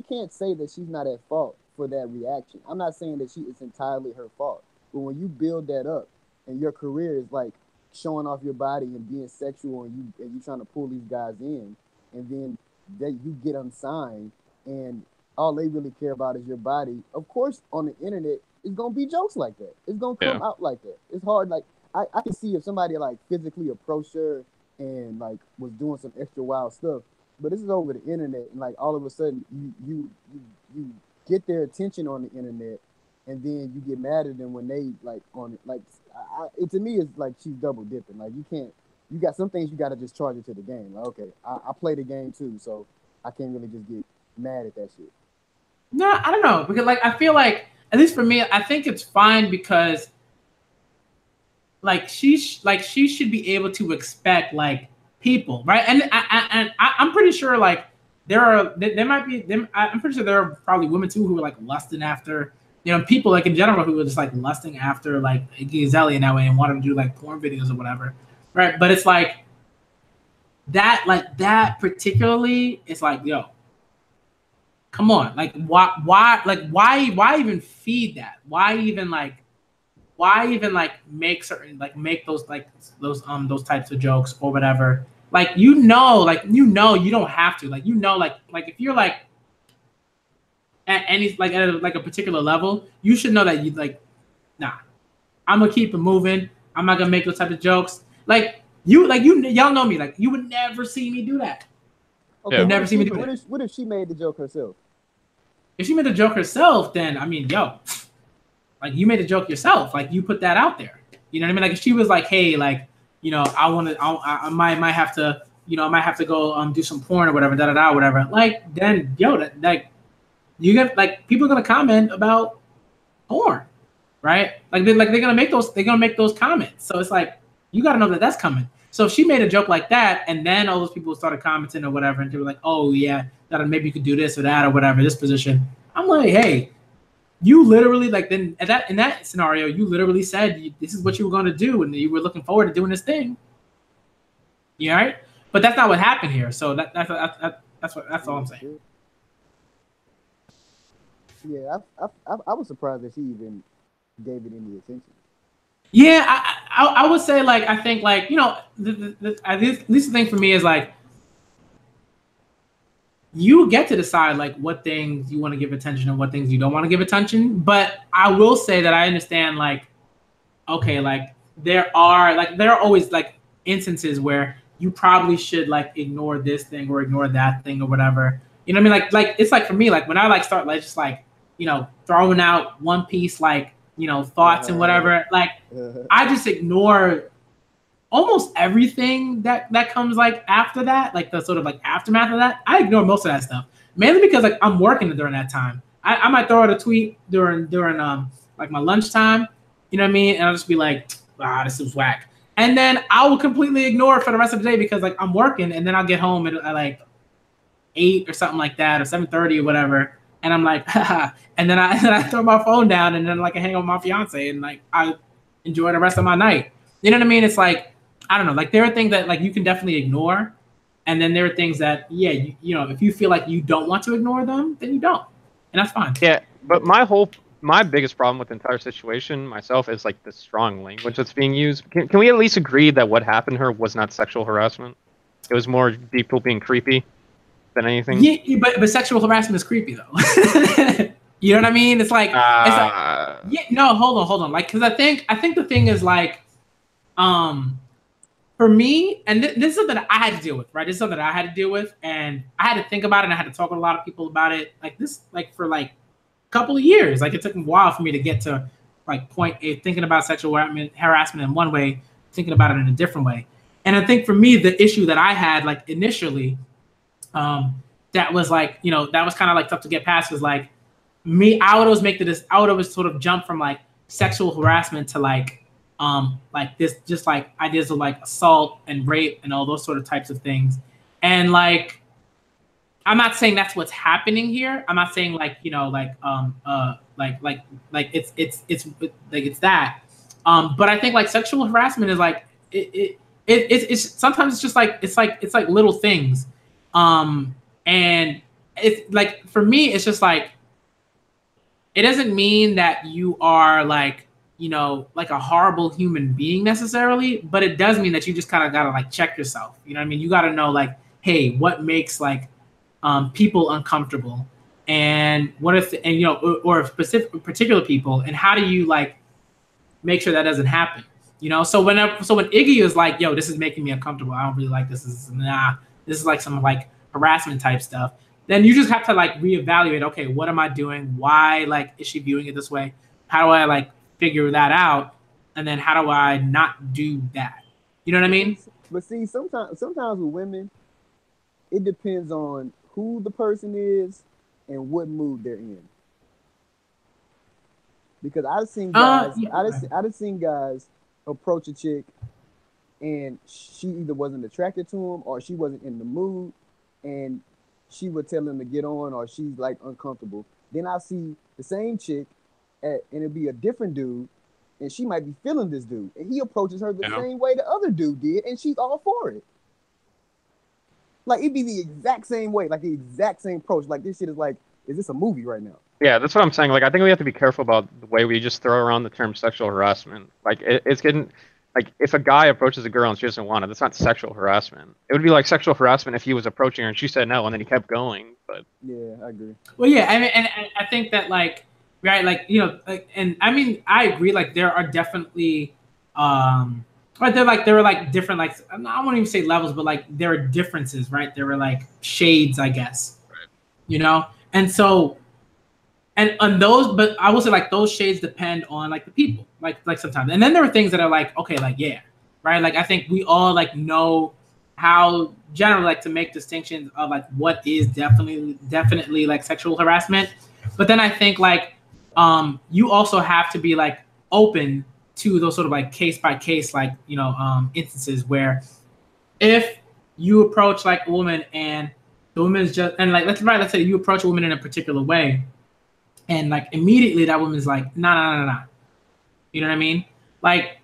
can't say that she's not at fault for that reaction. I'm not saying that it's entirely her fault, but when you build that up and your career is like showing off your body and being sexual, and you trying to pull these guys in, and then you get unsigned, and all they really care about is your body. Of course, on the internet, it's gonna be jokes like that. It's gonna come out like that. It's hard. Like I can see if somebody like physically approached her and like was doing some extra wild stuff, but this is over the internet, and like all of a sudden you get their attention on the internet, and then you get mad at them when they like on it. Like it to me is like she's double dipping. Like you got some things you got to just charge it to the game. Like, okay, I play the game too, so I can't really just get mad at that shit. No, I don't know, because like I feel like, at least for me, I think it's fine, because like she should be able to expect like people, right? And I'm pretty sure like there might be them. I'm pretty sure there are probably women too who are like lusting after, people like in general who are just like lusting after like Iggy Azalea in that way and want to do like porn videos or whatever, right? But it's like that particularly, it's like, yo, come on, like why even feed that? Why even make certain make those types of jokes or whatever? Like you don't have to, like if you're like at any like at a particular level, you should know that you like, nah, I'm gonna keep it moving. I'm not gonna make those type of jokes. Y'all know me, like you would never see me do that. Okay, you'd never see me do that. What if she made the joke herself? If she made the joke herself, then I mean, yo, like you made a joke yourself, like you put that out there. You know what I mean? Like if she was like, hey, like, I might have to go go some porn or whatever, whatever. Like then, yo, that like you get like people are gonna comment about porn, right? Like they're gonna make those comments. So it's like you gotta know that that's coming. So if she made a joke like that, and then all those people started commenting or whatever, and they were like, oh yeah, that maybe you could do this or that or whatever, this position. I'm like, hey, you literally like then in that scenario, you literally said this is what you were going to do, and you were looking forward to doing this thing. You all right? But that's not what happened here. So that's all I'm saying. Yeah, I was surprised that she even gave it any attention. Yeah, I would say like I think like at least the thing for me is like you get to decide like what things you want to give attention and what things you don't want to give attention. But I will say that I understand like, okay, like there are always like instances where you probably should like ignore this thing or ignore that thing or whatever. You know what I mean? Like it's like for me, like when I like start like just like, you know, throwing out One Piece like, you know, thoughts and whatever, like I just ignore almost everything that comes like after that, like the sort of like aftermath of that. I ignore most of that stuff, mainly because like I'm working during that time. I might throw out a tweet during like my lunchtime, you know what I mean, and I'll just be like, ah, this is whack, and then I will completely ignore it for the rest of the day because like I'm working, and then I'll get home at like 8 or something like that, or 7:30 or whatever, and I'm like, haha, and then I throw my phone down, and then like I hang out with my fiance, and like I enjoy the rest of my night. You know what I mean? It's like, I don't know, like there are things that like you can definitely ignore, and then there are things that you know, if you feel like you don't want to ignore them, then you don't, and that's fine. Yeah, but my biggest problem with the entire situation myself is like the strong language that's being used. Can we at least agree that what happened to her was not sexual harassment? It was more people being creepy than anything. Yeah, but sexual harassment is creepy though. You know what I mean? It's like, yeah, no, hold on, like because I think the thing is like, for me, and this is something that I had to deal with, right? This is something that I had to deal with, and I had to think about it, and I had to talk with a lot of people about it, like this, like for like a couple of years. Like it took a while for me to get to like point A, thinking about sexual harassment in one way, thinking about it in a different way. And I think for me, the issue that I had like initially, that was like, you know, that was kind of like tough to get past was like me, I would always sort of jump from like sexual harassment to like this, just like ideas of like assault and rape and all those sort of types of things. And like, I'm not saying that's what's happening here. I'm not saying like, you know, like it's that. But I think like sexual harassment is like it's sometimes it's just like it's like little things. And it's like for me, it's just like it doesn't mean that you are like, you know, like a horrible human being necessarily, but it does mean that you just kind of gotta like check yourself. You know what I mean? You gotta know like, hey, what makes like people uncomfortable, and what if, and you know, or particular people, and how do you like make sure that doesn't happen? You know, so when Iggy is like, yo, this is making me uncomfortable, I don't really like this. This is like some like harassment type stuff. Then you just have to like reevaluate. Okay, what am I doing? Why like is she viewing it this way? How do I like figure that out? And then how do I not do that? You know what I mean? But see, sometimes with women, it depends on who the person is and what mood they're in. Because I've seen guys, I've seen guys approach a chick, and she either wasn't attracted to him or she wasn't in the mood, and she would tell him to get on, or she's like uncomfortable. Then I see the same chick, and it'd be a different dude, and she might be feeling this dude, and he approaches her the same way the other dude did, and she's all for it. Like it'd be the exact same way, like the exact same approach. Like this shit is like, is this a movie right now? Yeah, that's what I'm saying. Like I think we have to be careful about the way we just throw around the term sexual harassment. Like it's getting, like if a guy approaches a girl and she doesn't want it, that's not sexual harassment. It would be like sexual harassment if he was approaching her and she said no, and then he kept going. But yeah, I agree. Well, yeah, I mean, and I think that like, right, like, you know, like, and I mean, I agree. Like there are definitely, but there were like different, like I won't even say levels, but like there are differences, right? There were like shades, I guess, you know, and so. And on those, but I will say like those shades depend on like the people, like sometimes. And then there are things that are like, okay, like, yeah, right? Like I think we all like know how generally like to make distinctions of like what is definitely like sexual harassment. But then I think like you also have to be like open to those sort of like case by case, like, you know, instances where if you approach like a woman and the woman is just, and like let's say you approach a woman in a particular way, and like immediately that woman's like, nah. You know what I mean? Like,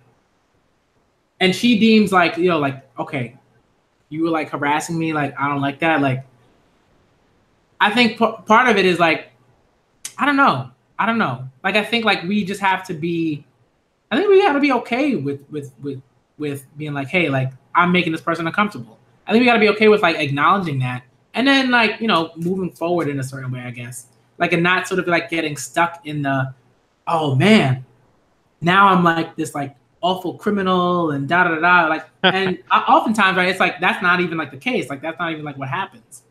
and she deems like, you know, like, okay, you were like harassing me. Like, I don't like that. Like, I think part of it is like, I don't know. Like, I think like we just have to be, I think we got to be okay with being like, hey, like I'm making this person uncomfortable. I think we got to be okay with like acknowledging that and then like moving forward in a certain way, I guess, like, and not sort of like getting stuck in the, oh man, now I'm like this like awful criminal and da da da da, like, and oftentimes, right, it's like that's not even like the case, like that's not even like what happens,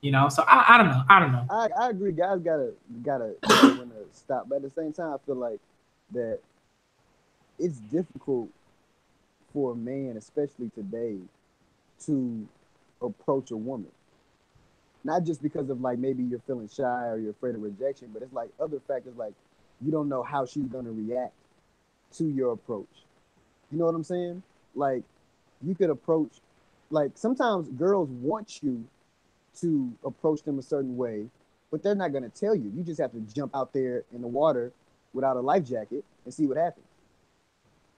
So I don't know, I agree. Guys gotta when to stop, but at the same time, I feel like that it's difficult for a man, especially today, to approach a woman. Not just because of like maybe you're feeling shy or you're afraid of rejection, but it's like other factors, like you don't know how she's gonna react to your approach. You know what I'm saying? Like you could approach, like sometimes girls want you to approach them a certain way, but they're not gonna tell you. You just have to jump out there in the water without a life jacket and see what happens.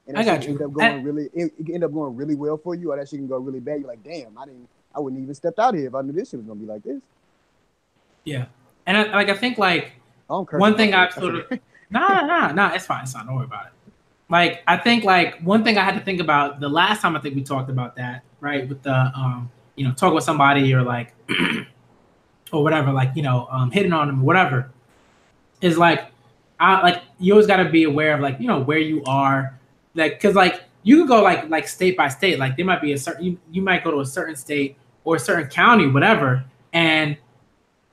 And I got you. It end up going really well for you, or that shit can go really bad. You're like, damn, I wouldn't even stepped out here if I knew this shit was gonna be like this. Yeah, and I think like one thing I've sort of nah, it's fine, don't worry about it. Like I think like one thing I had to think about the last time I think we talked about that, right, with the talk with somebody or like or whatever, like hitting on them or whatever, is like you always got to be aware of like where you are, like because like you could go like state by state, like there might be a certain you might go to a certain state or a certain county, whatever, and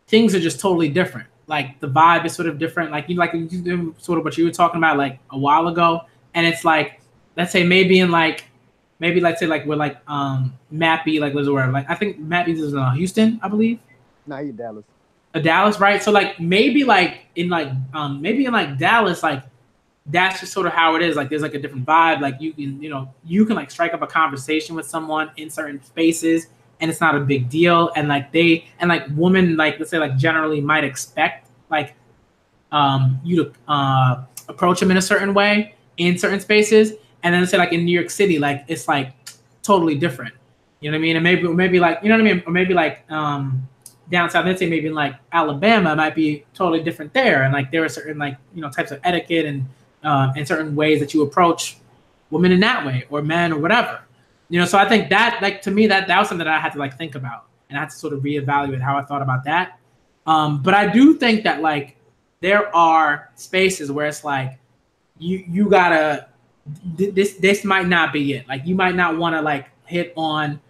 things are just totally different. Like the vibe is sort of different. Like you sort of what you were talking about like a while ago, and it's like let's say maybe let's say like we're like Mappy like lives where like I think Mappy lives in Houston, I believe. No, he's Dallas. Dallas, right? So like maybe in Dallas, like that's just sort of how it is. Like there's like a different vibe. Like you can like strike up a conversation with someone in certain spaces, and it's not a big deal. And like women, like let's say like generally might expect like you to approach them in a certain way in certain spaces. And then let's say like in New York City, like it's like totally different. You know what I mean? And maybe like you know what I mean? Or maybe like down south, let's say maybe in like Alabama, it might be totally different there. And like there are certain like types of etiquette and certain ways that you approach women in that way or men or whatever. So I think that like to me that was something that I had to like think about, and I had to sort of reevaluate how I thought about that. But I do think that like there are spaces where it's like you gotta this might not be it. Like you might not want to like hit on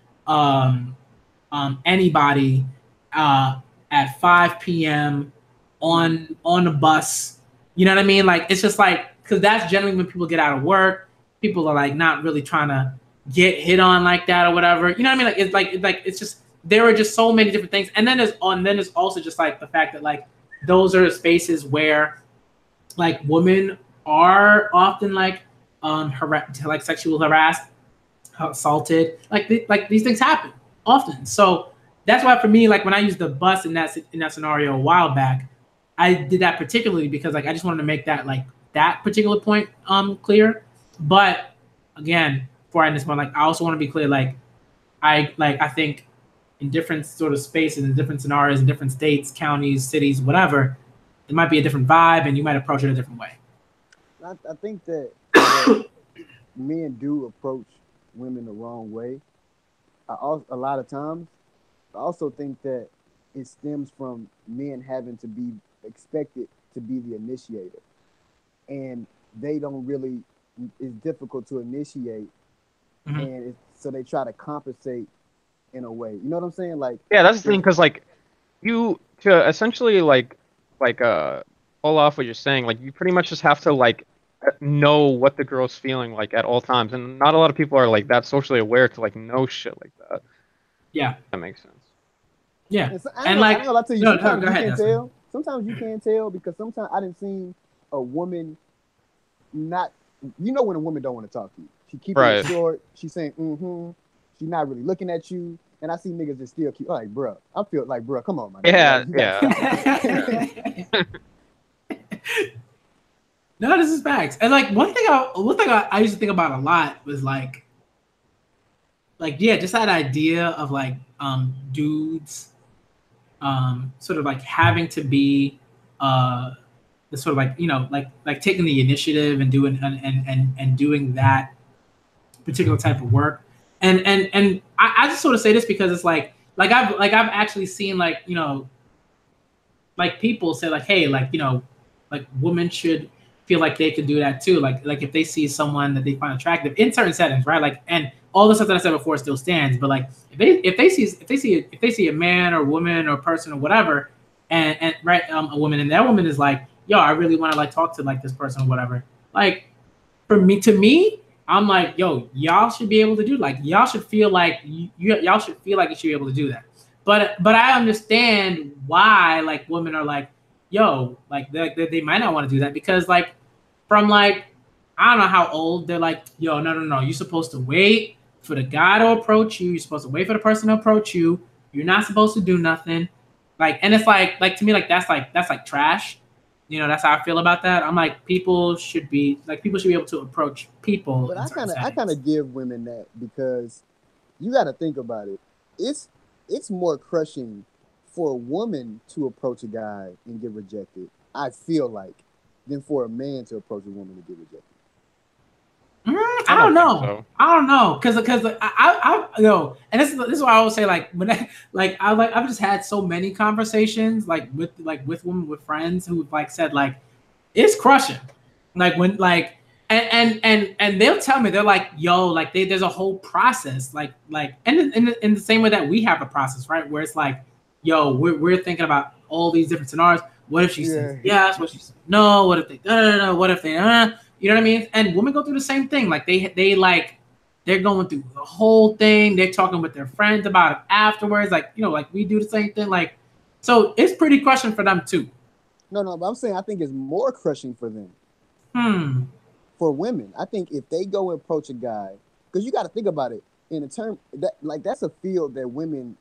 anybody at 5 p.m. on the bus. You know what I mean? Like it's just like because that's generally when people get out of work. People are like not really trying to get hit on like that or whatever. You know what I mean? Like it's just there are just so many different things. And then there's also just like the fact that like those are spaces where like women are often like like sexual harassed, assaulted. Like these things happen often. So that's why for me, like when I used the bus in that scenario a while back, I did that particularly because like I just wanted to make that like that particular point clear. But again, before I end this one, like I also want to be clear, like I think in different sort of spaces, in different scenarios, in different states, counties, cities, whatever, it might be a different vibe, and you might approach it a different way. I think that men do approach women the wrong way. A lot of times, I also think that it stems from men having to be expected to be the initiator, and they don't really. It's difficult to initiate, and so they try to compensate in a way. You know what I'm saying? Like yeah, that's the thing, because like you to essentially like pull off what you're saying, like you pretty much just have to like know what the girl's feeling like at all times, and not a lot of people are like that socially aware to like know shit like that. Yeah, that makes sense. Yeah, and like I'll tell you, sometimes you can't tell. Sometimes you can't tell because sometimes I didn't see a woman not. You know when a woman don't want to talk to you. She keeps it short. She's saying She's not really looking at you. And I see niggas that still keep like, bro. I feel like, bro, come on, man. Yeah. No, this is facts. And like one thing I used to think about a lot was like yeah, just that idea of like dudes sort of like having to be the sort of like like taking the initiative and doing and doing that particular type of work. And I just sort of say this because it's like I've actually seen like, you know, like people say like, hey, like, you know, like women should feel like they could do that too. Like if they see someone that they find attractive in certain settings, right? Like, and all the stuff that I said before still stands. But like if they see a man or woman or person or whatever, and right, a woman, and that woman is like, yo, I really want to like talk to like this person or whatever. Like for me, to me, I'm like, yo, y'all should be able to do, like, y'all should feel like y'all should feel like you should be able to do that. But I understand why like women are like, yo, like they might not want to do that because like from like I don't know how old they're like, yo, no, you're supposed to wait for the guy to approach you. You're supposed to wait for the person to approach you. You're not supposed to do nothing. Like, and it's like to me, like that's like trash. You know, that's how I feel about that. I'm like, people should be able to approach people. But in certain I kind settings. of give women that because you got to think about it. It's more crushing for a woman to approach a guy and get rejected. I feel like than for a man to approach a woman and get rejected. I don't know. So. I don't know, because I you know, and this is why I always say like when I've just had so many conversations like with women, with friends who like said like it's crushing, like when like and they'll tell me, they're like, yo, like there's a whole process like and in the same way that we have a process, right, where it's like, yo, we're thinking about all these different scenarios. What if she says yes? What if she says no? What if they no? What if they you know what I mean? And women go through the same thing. Like they're going through the whole thing. They're talking with their friends about it afterwards. Like, you know, like we do the same thing. Like, so it's pretty crushing for them too. No, but I'm saying I think it's more crushing for them. For women, I think if they go and approach a guy, because you got to think about it in a term that like that's a field that women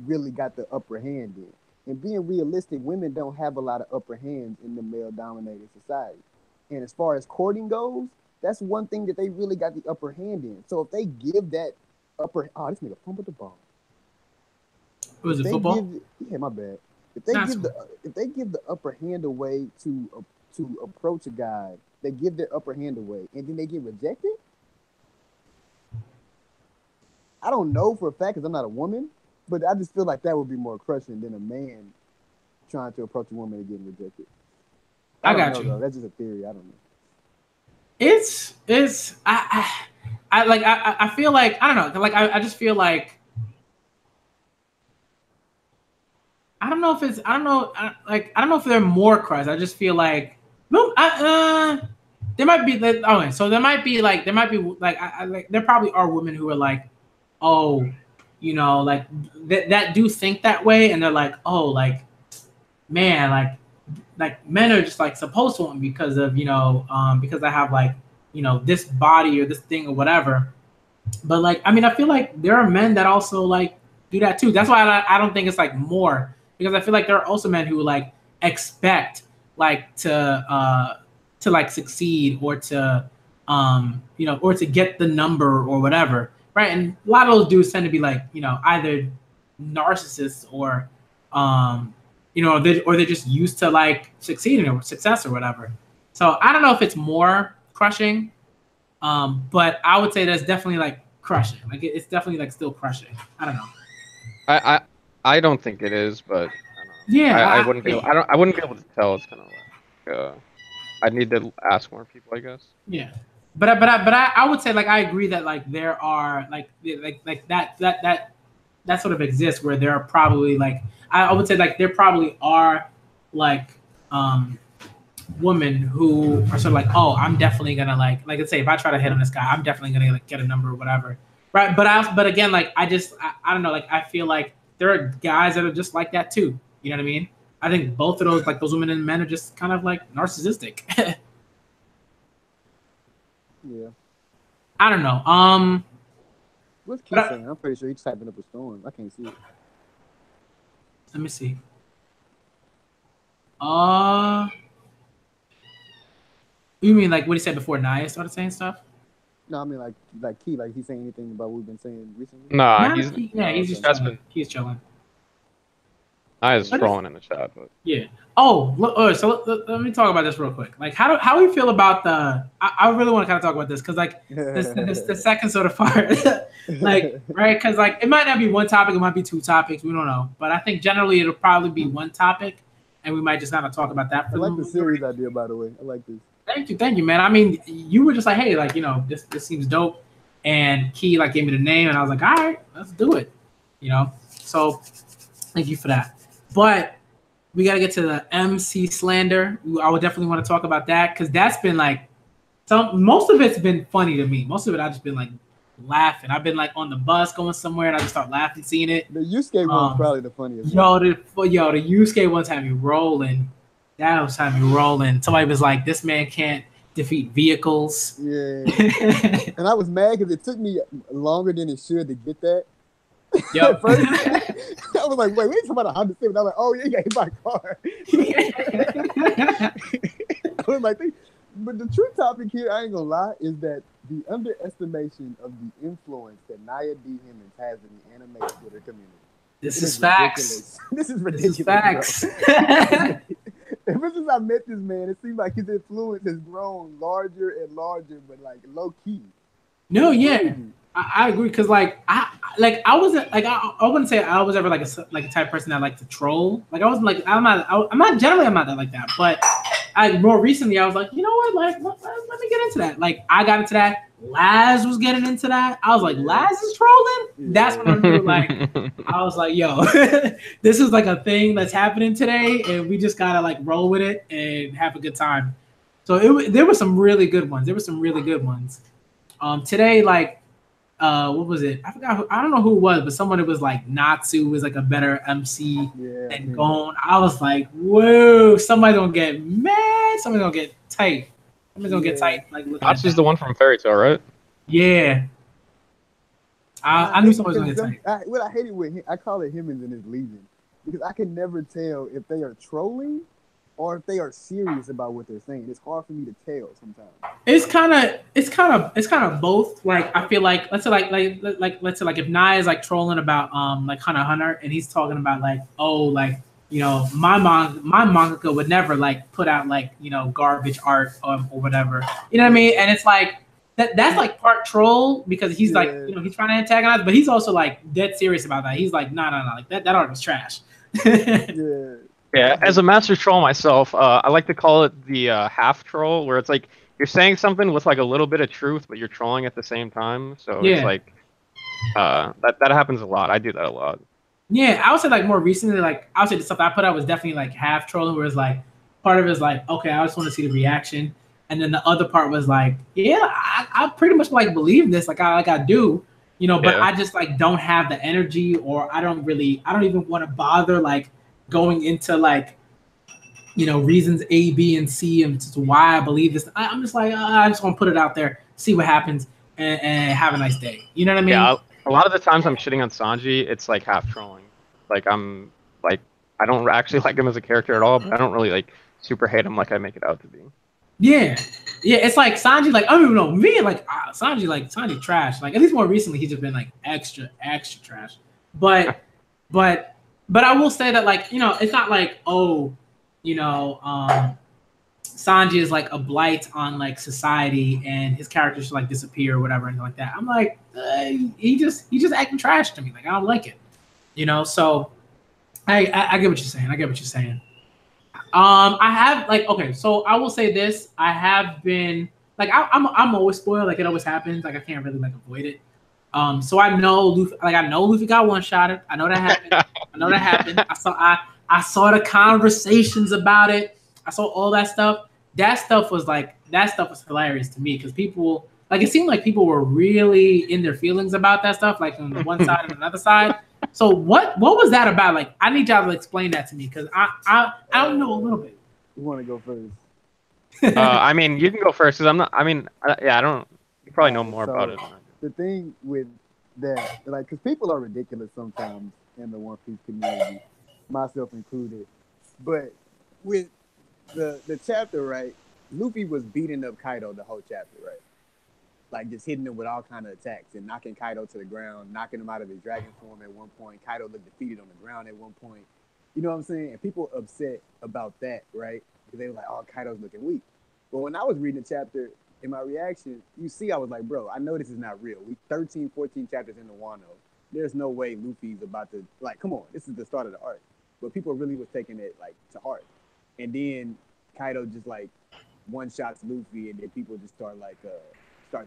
really got the upper hand in. And being realistic, women don't have a lot of upper hands in the male-dominated society. And as far as courting goes, that's one thing that they really got the upper hand in. So if they give that this nigga fumbled the ball. Was it football? Yeah, my bad. If they give the upper hand away to approach a guy, they give their upper hand away, and then they get rejected. I don't know for a fact because I'm not a woman, but I just feel like that would be more crushing than a man trying to approach a woman and getting rejected. I got you. Though. That's just a theory. I don't know. It's I feel like I don't know. Like I just feel like I don't know if they're more crushed. I just feel like there might be there probably are women who are like, oh, you know, like that do think that way, and they're like, oh, like, man, like men are just like supposed to want me because of, you know, because I have like, you know, this body or this thing or whatever. But like, I mean, I feel like there are men that also like do that too. That's why I don't think it's like more, because I feel like there are also men who like expect like to like succeed or to you know, or to get the number or whatever, right? And a lot of those dudes tend to be like, you know, either narcissists or you know, or they're just used to like succeeding or success or whatever. So I don't know if it's more crushing, but I would say that's definitely like crushing. Like it's definitely like still crushing. I don't know. I don't think it is, but I don't know. Yeah, I wouldn't be. I wouldn't be able to tell. It's kind of like I'd need to ask more people, I guess. Yeah, but I would say like I agree that like there are like that sort of exists, where there are probably like I would say like there probably are like women who are sort of like, oh, I'm definitely gonna like let's say if I try to hit on this guy, I'm definitely gonna like get a number or whatever, right? But again, like I don't know, like I feel like there are guys that are just like that too. You know what I mean? I think both of those, like those women and men, are just kind of like narcissistic. Yeah. I don't know. What's Keith saying? I'm pretty sure he's typing up a storm. I can't see it. Let me see. You mean like what he said before Naya started saying stuff? No, I mean like Key, like he's saying anything about what we've been saying recently. Nah, He's just chilling. He's chilling. I was scrolling in the chat, but yeah. Oh, look, so let me talk about this real quick. Like, how do we feel about the? I really want to kind of talk about this because like this the second sort of part, like right, because like it might not be one topic, it might be two topics, we don't know. But I think generally it'll probably be one topic, and we might just kind of talk about that. I like the series idea, by the way. I like this. Thank you, man. I mean, you were just like, hey, like this seems dope, and Key like gave me the name, and I was like, all right, let's do it, So thank you for that, but. We got to get to the MC slander. I would definitely want to talk about that because that's been like most of it's been funny to me. Most of it I've just been like laughing. I've been like on the bus going somewhere and I just start laughing seeing it. The Yusuke one's probably the funniest. The Yusuke ones had me rolling. That was having me rolling. Somebody was like, "This man can't defeat vehicles." Yeah, and I was mad because it took me longer than it should to get that. Yep. First, I was like, wait, we ain't talking about a Honda Civic. I was like, oh, yeah, you got hit by a car. I was like, but the true topic here, I ain't gonna lie, is that the underestimation of the influence that Naya D. Hemmings has in the anime Twitter community. This is facts. This is ridiculous. This is facts. Ever since I met this man, it seems like his influence has grown larger and larger, but like low key. No, yeah. I agree because I wasn't like I wouldn't say I was ever like a type of person that liked to troll. Like I wasn't like I'm not generally I'm not that like that. But more recently I was like, you know what, like let me get into that. Like I got into that. Laz was getting into that. I was like, Laz is trolling. That's when I knew like I was like, yo, this is like a thing that's happening today, and we just gotta like roll with it and have a good time. So there were some really good ones. Today like. What was it? I forgot. I don't know who it was, but someone that was like Natsu was like a better MC than Gon. I was like, whoa! Somebody's gonna get mad. Somebody's gonna get tight. Somebody's gonna get tight. Like Natsu's the one from Fairy Tail, right? Yeah. I knew somebody was gonna get tight. What I hate it with him, I call it Hemmings and his Legion because I can never tell if they are trolling or if they are serious about what they're saying. It's hard for me to tell sometimes. It's kind of both. Like I feel like let's say like if Nye is like trolling about like Hunter and he's talking about like my mangaka would never like put out like garbage art or whatever. You know what I mean? And it's like that's like part troll because he's like he's trying to antagonize, but he's also like dead serious about that. He's like no like that art was trash. Yeah. Yeah, as a master troll myself, I like to call it the half troll, where it's like you're saying something with like a little bit of truth, but you're trolling at the same time. So it's like that happens a lot. I do that a lot. Yeah, I would say like more recently, like I would say the stuff I put out was definitely like half trolling, where it's like part of it is like, okay, I just want to see the reaction, and then the other part was like, yeah, I pretty much like believe this, like I do, but I just like don't have the energy, or I don't even want to bother like. Going into like reasons A, B, and C and why I believe this. I'm just like I just want to put it out there, see what happens, and have a nice day. You know what I mean? Yeah. A lot of the times I'm shitting on Sanji, it's like half trolling. Like I'm like I don't actually like him as a character at all, but I don't really like super hate him like I make it out to be. Yeah. It's like Sanji, like I don't even know me, like Sanji trash. Like at least more recently, he's just been like extra trash. But I will say that, like, it's not like, Sanji is like a blight on like society and his character should like disappear or whatever, anything like that. I'm like, he just acting trash to me. Like, I don't like it, So I get what you're saying. I have like, okay, so I will say this. I have been like, I'm always spoiled. Like it always happens. Like I can't really like avoid it. So I know Luffy got one-shotted. I know that happened. I saw the conversations about it. I saw all that stuff. That stuff was hilarious to me because people it seemed like people were really in their feelings about that stuff, like on the one side and another side. So what was that about? Like I need y'all to explain that to me because I don't know a little bit. You want to go first? I mean, you can go first because I'm not. I mean, I don't. You probably know more about it. The thing with that, like, because people are ridiculous sometimes in the One Piece community, myself included. But with the chapter, right, Luffy was beating up Kaido the whole chapter, right? Like, just hitting him with all kind of attacks and knocking Kaido to the ground, knocking him out of his dragon form at one point. Kaido looked defeated on the ground at one point. You know what I'm saying? And people upset about that, right? Because they were like, "Oh, Kaido's looking weak." But when I was reading the chapter, in my reaction, you see, I was like, "Bro, I know this is not real. We 13, 14 chapters into Wano. There's no way Luffy's about to like. Come on, this is the start of the arc." But people really was taking it like to heart, and then Kaido just like one shots Luffy, and then people just start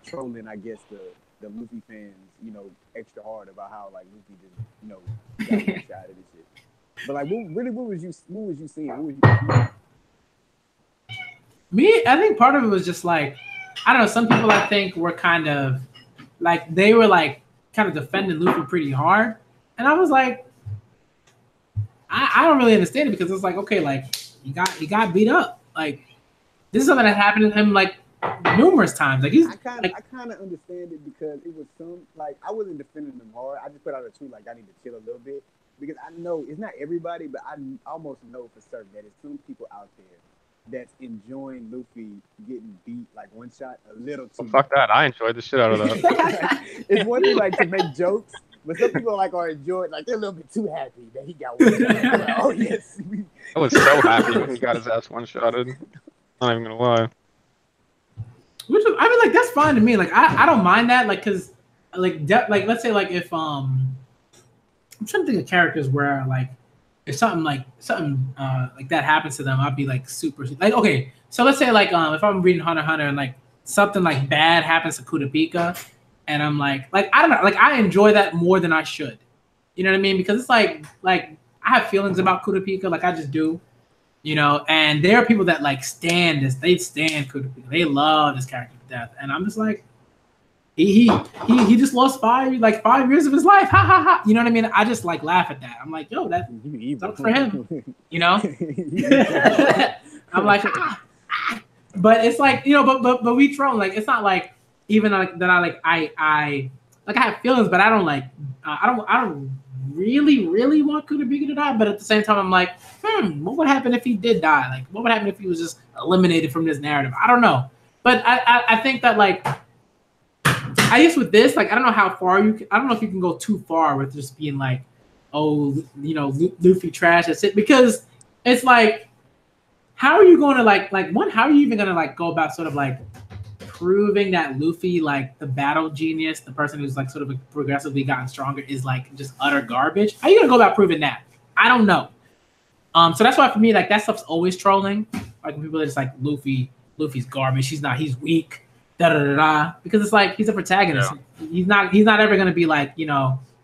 trolling. I guess the Luffy fans, extra hard about how like Luffy just got one shot and shit. But like, what was you seeing? What was you? Me, I think part of it was just like, I don't know. Some people I think were kind of like they were like kind of defending Luffy pretty hard, and I was like, I don't really understand it because it's like, okay, like he got beat up. Like this is something that happened to him like numerous times. Like I kind of understand it because it was some like I wasn't defending them hard. I just put out a tweet like I need to chill a little bit because I know it's not everybody, but I almost know for certain that it's some people out there that's enjoying Luffy getting beat like one shot a little too. Well, fuck that! I enjoyed the shit out of that. It's one thing like to make jokes, but some people like are enjoying like they're a little bit too happy that he got one shot. Like, oh yes, I was so happy when he got his ass one shotted. Not even gonna lie. Which is, I mean, like that's fine to me. Like I don't mind that. Like because like let's say like if I'm trying to think of characters where like if something like that happens to them, I'd be like super like okay. So let's say like if I'm reading Hunter x Hunter and like something like bad happens to Kurapika, and I'm like I don't know, like I enjoy that more than I should. You know what I mean? Because it's like I have feelings about Kurapika, like I just do. And there are people that like stand this. They stand Kurapika. They love this character to death, and I'm just like, he just lost 5 years of his life. Ha ha ha. You know what I mean? I just like laugh at that. I'm like, yo, that sucks for him. I'm like, but it's like but we troll. Like it's not like even like that. I have feelings, but I don't like. I don't really want Kurapika to die. But at the same time, I'm like, what would happen if he did die? Like, what would happen if he was just eliminated from this narrative? I don't know. But I think that like. I guess with this, like, I don't know how far I don't know if you can go too far with just being like, oh, Luffy trash, that's it. Because it's like, how are you going to like one, how are you even going to like go about sort of like proving that Luffy, like the battle genius, the person who's like sort of progressively gotten stronger is like just utter garbage? How are you going to go about proving that? I don't know. So that's why for me, like that stuff's always trolling. Like when people are just like, Luffy's garbage. He's weak. Because it's like he's a protagonist. Yeah. He's not ever gonna be like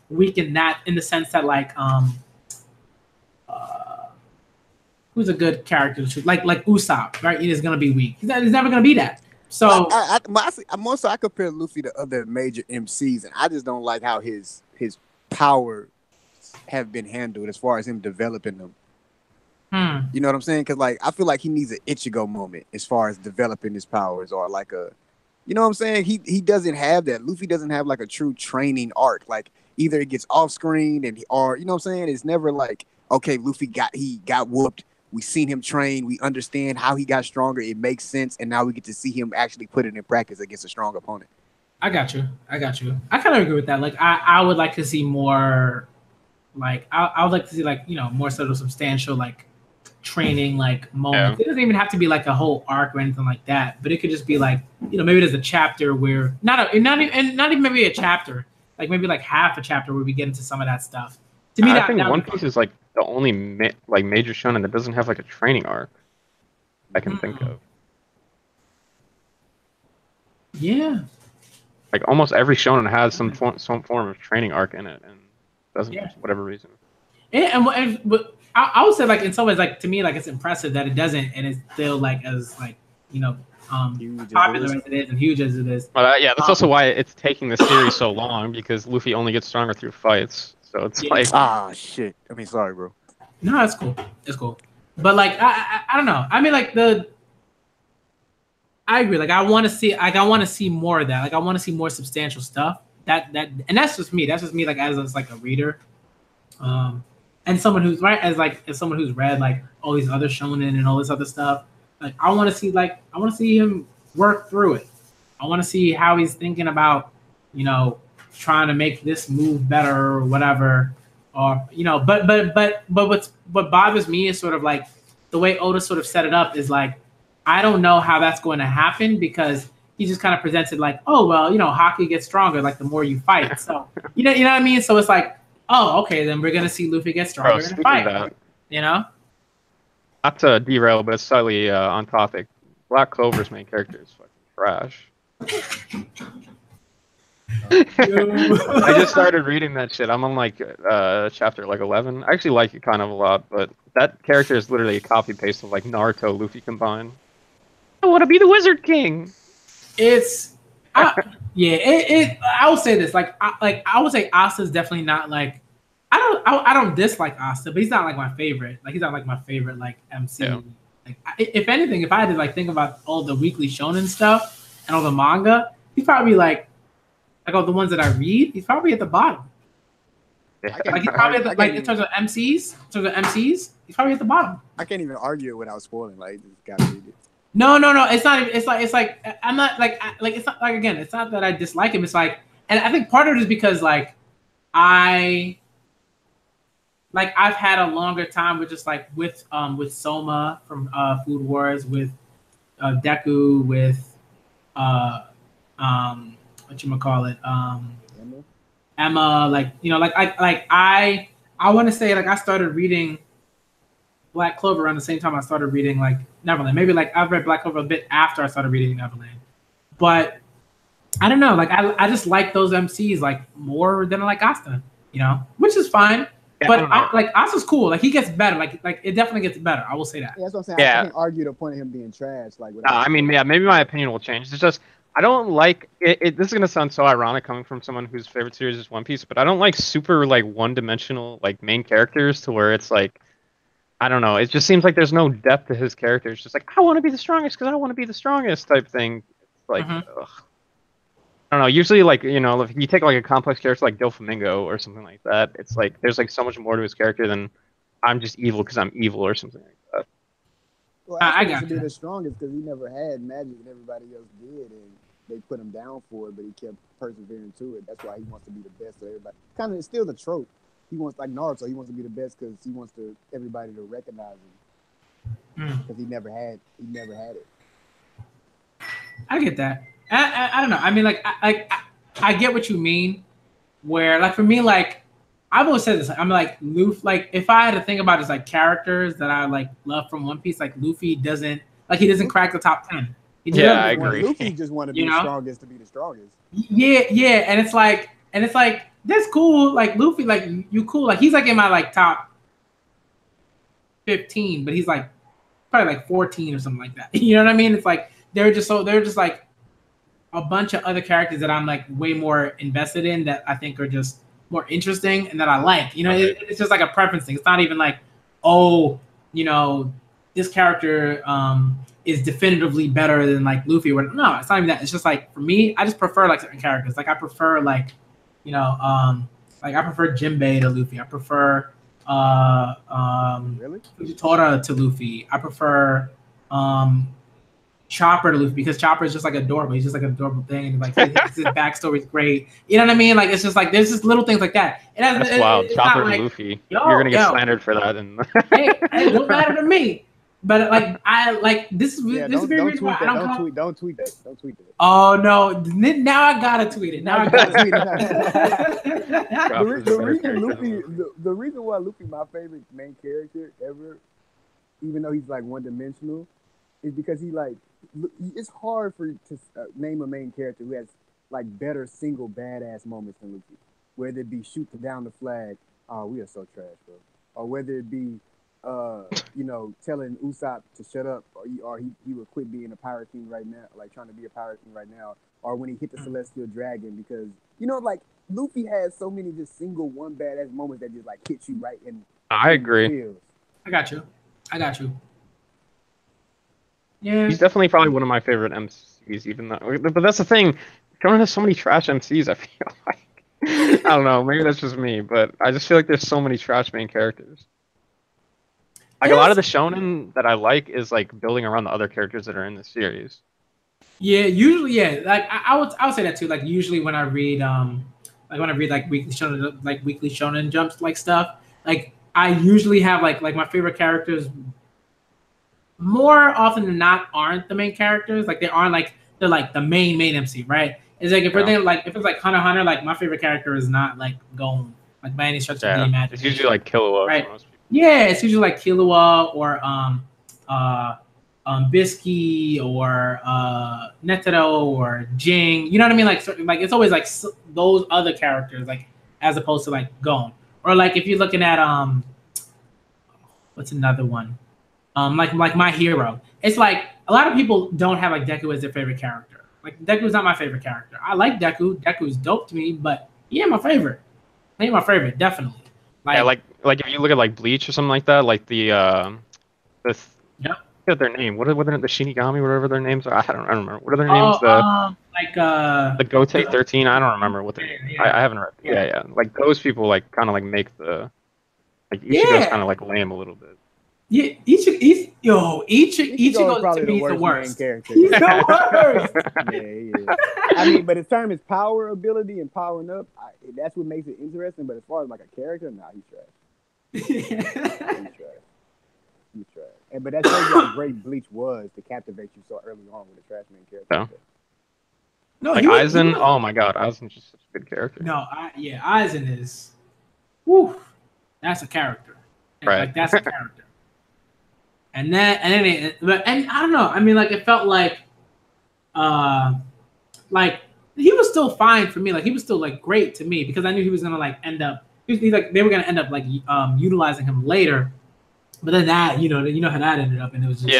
weak in the sense that like who's a good character to choose? Like Usopp, right? He is gonna be weak. He's never gonna be that. So I'm also I compare Luffy to other major MCs, and I just don't like how his power have been handled as far as him developing them. You know what I'm saying? Because like I feel like he needs an Ichigo moment as far as developing his powers, or like a. You know what I'm saying? He doesn't have that. Luffy doesn't have like a true training arc. Like either it gets off screen or you know what I'm saying? It's never like, okay, Luffy got whooped. We seen him train. We understand how he got stronger. It makes sense. And now we get to see him actually put it in practice against a strong opponent. I got you. I kind of agree with that. Like I would like to see more like I would like to see like, more sort of substantial like training like moments. Yeah. It doesn't even have to be like a whole arc or anything like that, but it could just be like maybe there's a chapter where not even maybe a chapter, like maybe like half a chapter where we get into some of that stuff. To me, I think One Piece is like the only major shonen that doesn't have like a training arc I can think of. Yeah, like almost every shonen has some form of training arc in it, and doesn't for whatever reason. But I would say like in some ways like to me like it's impressive that it doesn't, and it's still like as like popular as it is and huge as it is. That's also why it's taking the series so long, because Luffy only gets stronger through fights. So it's like shit. I mean, sorry, bro. No, it's cool. It's cool. But like I don't know. I mean like I agree. Like I want to see more of that. Like I want to see more substantial stuff. And that's just me. That's just me like as like a reader. And someone who's as someone who's read like all these other shonen and all this other stuff, like I want to see him work through it. I want to see how he's thinking about, trying to make this move better or whatever. or what bothers me is sort of like the way Oda sort of set it up is like I don't know how that's going to happen because he just kind of presents it like, oh well, hockey gets stronger like the more you fight. So you know what I mean. So it's like, oh okay, then we're gonna see Luffy get stronger in a fight. Not to derail, but it's slightly on topic. Black Clover's main character is fucking trash. I just started reading that shit. I'm on like chapter like 11. I actually like it kind of a lot, but that character is literally a copy paste of like Naruto, Luffy combined. I want to be the Wizard King. I will say this. I would say Asta's definitely not like. I don't dislike Asta, but he's not like my favorite. Like he's not like my favorite like MC. Yeah. Like if anything, if I had to like think about all the weekly shonen stuff and all the manga, he's probably like all the ones that I read, he's probably at the bottom. Like he's probably at the, in terms of MCs, he's probably at the bottom. I can't even argue it without spoiling. Like just gotta read it. No. It's not. It's like I'm not like it's not like again. It's not that I dislike him. It's like, and I think part of it is because like I've had a longer time with just like with Soma from Food Wars, with Deku, with whatchamacallit, Emma, like I want to say like I started reading Black Clover around the same time I started reading like Neverland. Maybe like I've read Black Clover a bit after I started reading Neverland, but I don't know. Like I just like those MCs like more than I like Asta, which is fine. Yeah, but like Asta's cool. Like he gets better. Like it definitely gets better. I will say that. Yeah, that's what I'm saying. Yeah. I can't argue the point of him being trash. Like, I mean, yeah, maybe my opinion will change. It's just I don't like it. This is gonna sound so ironic coming from someone whose favorite series is One Piece, but I don't like super like one-dimensional like main characters to where it's like I don't know. It just seems like there's no depth to his character. It's just like I want to be the strongest because I want to be the strongest type thing. It's like ugh. I don't know. Usually, like if you take like a complex character like Doflamingo or something like that, it's like there's like so much more to his character than I'm just evil because I'm evil or something like that. Well, I got to be the strongest because he never had magic and everybody else did, and they put him down for it, but he kept persevering to it. That's why he wants to be the best of everybody. Kind of, it's still the trope. He wants like Naruto. He wants to be the best because he wants everybody to recognize him because he never had it. I get that. I don't know. I mean, like, I get what you mean. Where, like, for me, like, I've always said this. I'm like, Luffy. Like, if I had to think about his like characters that I like love from One Piece, like Luffy doesn't crack the top 10. I agree. Luffy just wanted to be the strongest to be the strongest. Yeah, and it's like that's cool. Like Luffy, like you cool. Like he's like in my like top 15, but he's like probably like 14 or something like that. You know what I mean? It's like they're just like a bunch of other characters that I'm like way more invested in that I think are just more interesting and that I like. It's just like a preference thing. It's not even like, this character is definitively better than like Luffy. Or no, it's not even that. It's just like for me, I just prefer like certain characters. Like I prefer like, like I prefer Jinbei to Luffy. I prefer Tora to Luffy. I prefer Chopper to Luffy because Chopper is just like adorable. He's just like an adorable thing, and like his backstory is great. You know what I mean? Like it's just like there's just little things like that. That's wild. Chopper to Luffy. You're gonna get slandered for that. And hey, it don't matter to me. But like I like this is this is very reason why I don't tweet that. Don't tweet that. Oh no! Now I gotta tweet it. Now I gotta tweet it. The reason why Luffy my favorite main character ever, even though he's like one dimensional, is because he like. It's hard to name a main character who has like better single badass moments than Luffy. Whether it be shoot down the flag, oh we are so trash, bro. Or whether it be, telling Usopp to shut up, or he would quit being a pirate king right now, like trying to be a pirate king right now, or when he hit the Celestial Dragon because like Luffy has so many just single one badass moments that just like hit you right in. I agree. I got you. Yeah, he's definitely probably one of my favorite MCs, even though. But that's the thing, Shonen has so many trash MCs. I feel like I don't know. Maybe that's just me, but I just feel like there's so many trash main characters. Like a lot of the Shonen that I like is like building around the other characters that are in the series. Yeah, usually, yeah. Like I would say that too. Like usually when I read like when I read like weekly Shonen Jumps like stuff, like I usually have like my favorite characters more often than not aren't the main characters. Like they aren't like they're like the main MC, right? It's like if we're thinking like if it's like Hunter x Hunter, like my favorite character is not like Gon, like by any stretch of the imagination. It's usually like Killua, right? For most people. Yeah, it's usually like Killua or Bisky or Netero or Jing. You know what I mean? Like it's always like those other characters, like as opposed to like Gon. Or like if you're looking at what's another one? Like My Hero. It's like a lot of people don't have like Deku as their favorite character. Like Deku's not my favorite character. I like Deku. Deku's dope to me, but he ain't my favorite. He ain't my favorite, definitely. Like if you look at like Bleach or something like that, like the yep. What's their name? What are the Shinigami, whatever their names are? I don't remember. What are their names? The Gote 13. I don't remember what their name. I haven't read. Yeah. Like those people like kind of like make the like Ichigo's kind of like lame a little bit. Yeah, Ichigo probably to me the is worst the main character. He's the worst. Yeah. I mean, but his term is power ability and powering up. That's what makes it interesting. But as far as like a character, nah, he's trash. He's trash. But that shows you how great Bleach was to captivate you so early on with a trash main character. Yeah. No, like Aizen. Oh my God, Aizen's just such a good character. No, Aizen is. Whew, that's a character. Right. Like that's a character. And I don't know. I mean, like it felt like he was still fine for me. Like he was still like great to me because I knew he was gonna like end up. They were gonna end up like utilizing him later. But then that, you know how that ended up, and it was just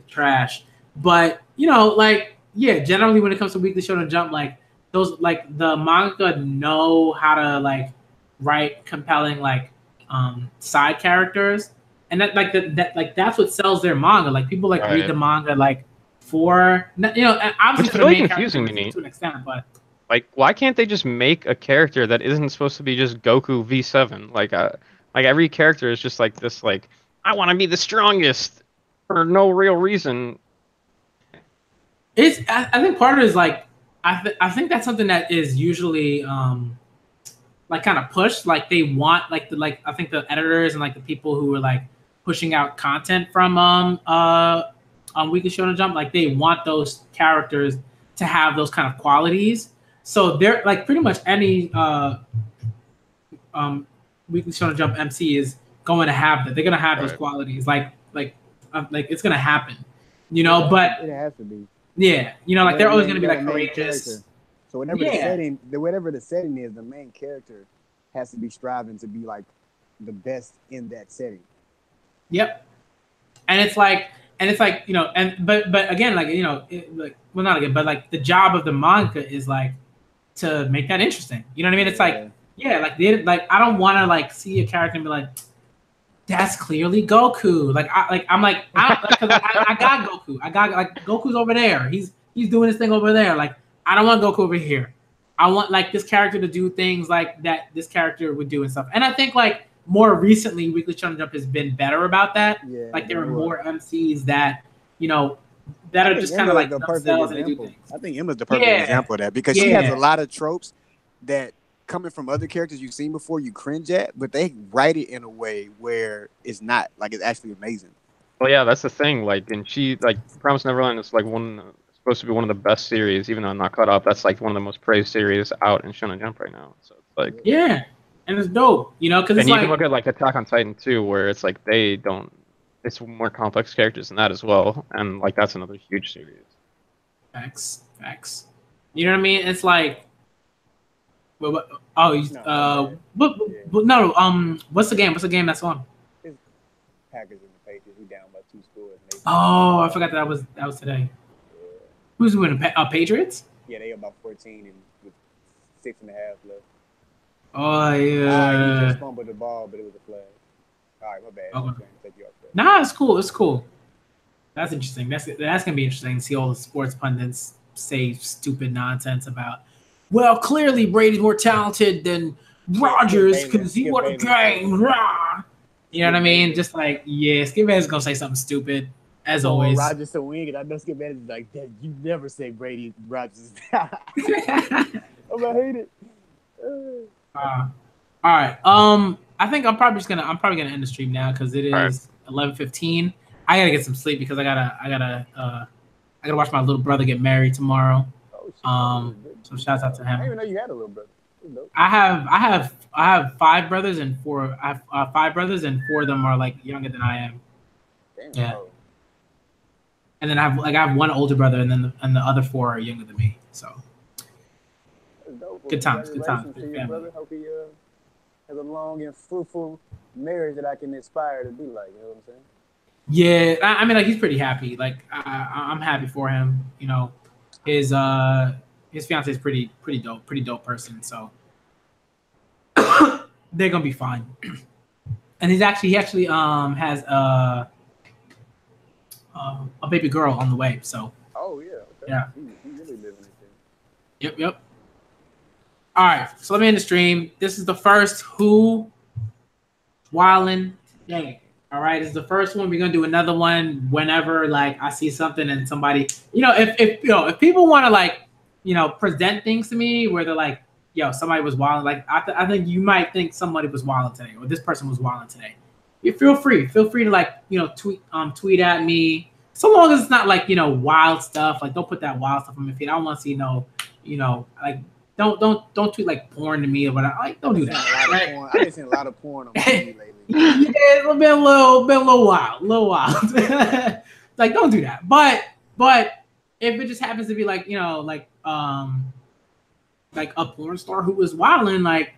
trash. But generally when it comes to Weekly Shonen Jump, like those like the manga know how to like write compelling like side characters. And that's what sells their manga. Like people like read the manga like for obviously it's for really the main confusing to me to an extent, but like why can't they just make a character that isn't supposed to be just Goku V7? Like every character is just like this like I want to be the strongest for no real reason. I think part of it is like I think that's something that is usually like kind of pushed. Like they want I think the editors and like the people who are like pushing out content from Weekly Shonen Jump, like they want those characters to have those kind of qualities. So they're like pretty much any Weekly Shonen Jump MC is going to have that. They're going to have those qualities. Like it's going to happen, but it has to be. Yeah. Like they're always going to be like courageous. So whatever the setting is, the main character has to be striving to be like the best in that setting. Yep. And it's like but again, not again, but like the job of the manga is like to make that interesting. You know what I mean? It's like I don't want to like see a character and be like, that's clearly Goku. I got Goku. I got like Goku's over there. He's doing his thing over there. Like I don't want Goku over here. I want like this character to do things like that this character would do and stuff. And I think like more recently, Weekly Shonen Jump has been better about that. Yeah, like there are more MCs that that are just kind of like the perfect example. I think Emma's the perfect example of that because she has a lot of tropes that coming from other characters you've seen before you cringe at, but they write it in a way where it's not like it's actually amazing. Well, yeah, that's the thing. Like, and she like Promised Neverland is like supposed to be one of the best series, even though I'm not caught up. That's like one of the most praised series out in Shonen Jump right now. So it's like and it's dope, because and you can look at like Attack on Titan too, where it's like they don't. It's more complex characters than that as well, and like that's another huge series. Facts. You know what I mean? It's like, what's the game? What's the game that's on? It's Packers and the Patriots. We down by 2 scores. Oh, I forgot that was today. Yeah. Who's winning? Patriots? Yeah, they about 14 and with 6.5 left. Oh yeah. He just fumbled the ball, but it was a flag. All right, my bad. Okay. Nah, it's cool. It's cool. That's interesting. That's gonna be interesting to see all the sports pundits say stupid nonsense about. Well, clearly Brady's more talented than Rodgers because he won a game. Rah! You know what I mean? Just like Skip Bayless gonna say something stupid as always. Rodgers to wing it. I know Skip Bayless is like that. You never say Brady Rodgers. I'm gonna hate it. All right. I think I'm probably gonna end the stream now because it is 11:15. I gotta get some sleep because I gotta watch my little brother get married tomorrow. Oh, shit. So shouts out to I didn't him. even know you had a little brother. I have 5 brothers and 4. I have 5 brothers and 4 of them are like younger than I am. Damn. Yeah. Oh. And then I have 1 older brother and then the other 4 are younger than me. So good times. Good times. To your brother. Hope he has a long and fruitful marriage that I can aspire to be like. You know what I'm saying? Yeah, I mean, like he's pretty happy. Like I'm happy for him. You know, his fiance is pretty dope person. So they're gonna be fine. And he actually has a baby girl on the way. So Oh yeah. Okay. Yeah. He really living it. Yep. All right, so let me end the stream. This is the first Who Wylin day. All right, this is the first one. We're gonna do another one whenever like I see something and somebody, if people want to like, present things to me where they're like, yo, somebody was wilding. Like I think you might think somebody was wilding today or this person was wilding today. You feel free to like, tweet at me. So long as it's not like, wild stuff. Like don't put that wild stuff on my feed. I don't want to see like. Don't tweet like porn to me or whatever. Like, don't do that. Right? I've been seeing a lot of porn on my feed lately. Yeah, it's been a little wild, like, don't do that. But if it just happens to be like, like a porn star who was wilding, like,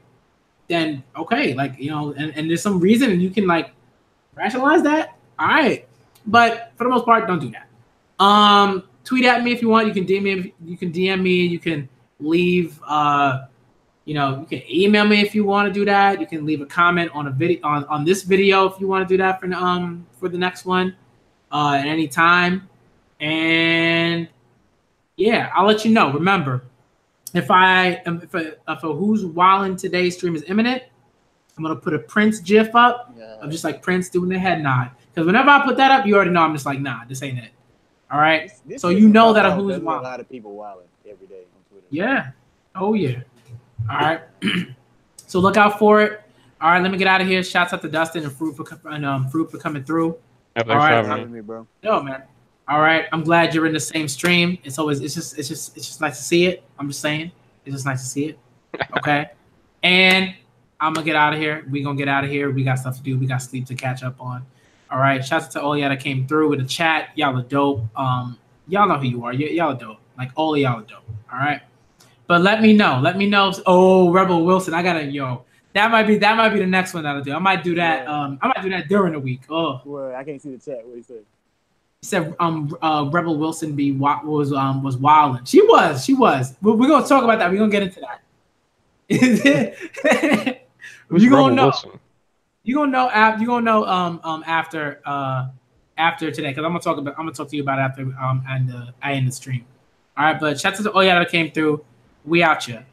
then okay, like, and there's some reason and you can like rationalize that. All right, but for the most part, don't do that. Tweet at me if you want. You can DM me. You can leave you can email me if you want to do that. You can leave a comment on a video on this video if you want to do that for the next one at any time. And yeah, I'll let you know. Remember, if a Who's Wildin' Today stream is imminent, I'm gonna put a Prince gif up of just like Prince doing the head nod. Because whenever I put that up, you already know I'm just like, nah, this ain't it. All right. So you know that a Who's Wildin'. A lot of people wilding every day on Twitter. Yeah. Oh yeah. All right. So look out for it. All right, let me get out of here. Shouts out to Dustin and Fruit for coming through. Yeah, thanks All right. for having me, bro. No, man. All right. I'm glad you're in the same stream. It's just nice to see it. I'm just saying. It's just nice to see it. Okay. And I'm gonna get out of here. We're gonna get out of here. We got stuff to do. We got sleep to catch up on. All right. Shouts out to all y'all that came through with the chat. Y'all are dope. Y'all know who you are. Y'all are dope. Like all of y'all are dope. All right. But let me know. Oh, Rebel Wilson, I gotta That might be the next one that I'll do. I might do that. I might do that during the week. Oh, well, I can't see the chat. What he said? He said Rebel Wilson was wilding. She was. We're gonna talk about that. We're gonna get into that. You're gonna know. Wilson? You're gonna know after today because I'm gonna talk to you about it after I end the stream. All right, but shout out to all y'all that came through. We out here.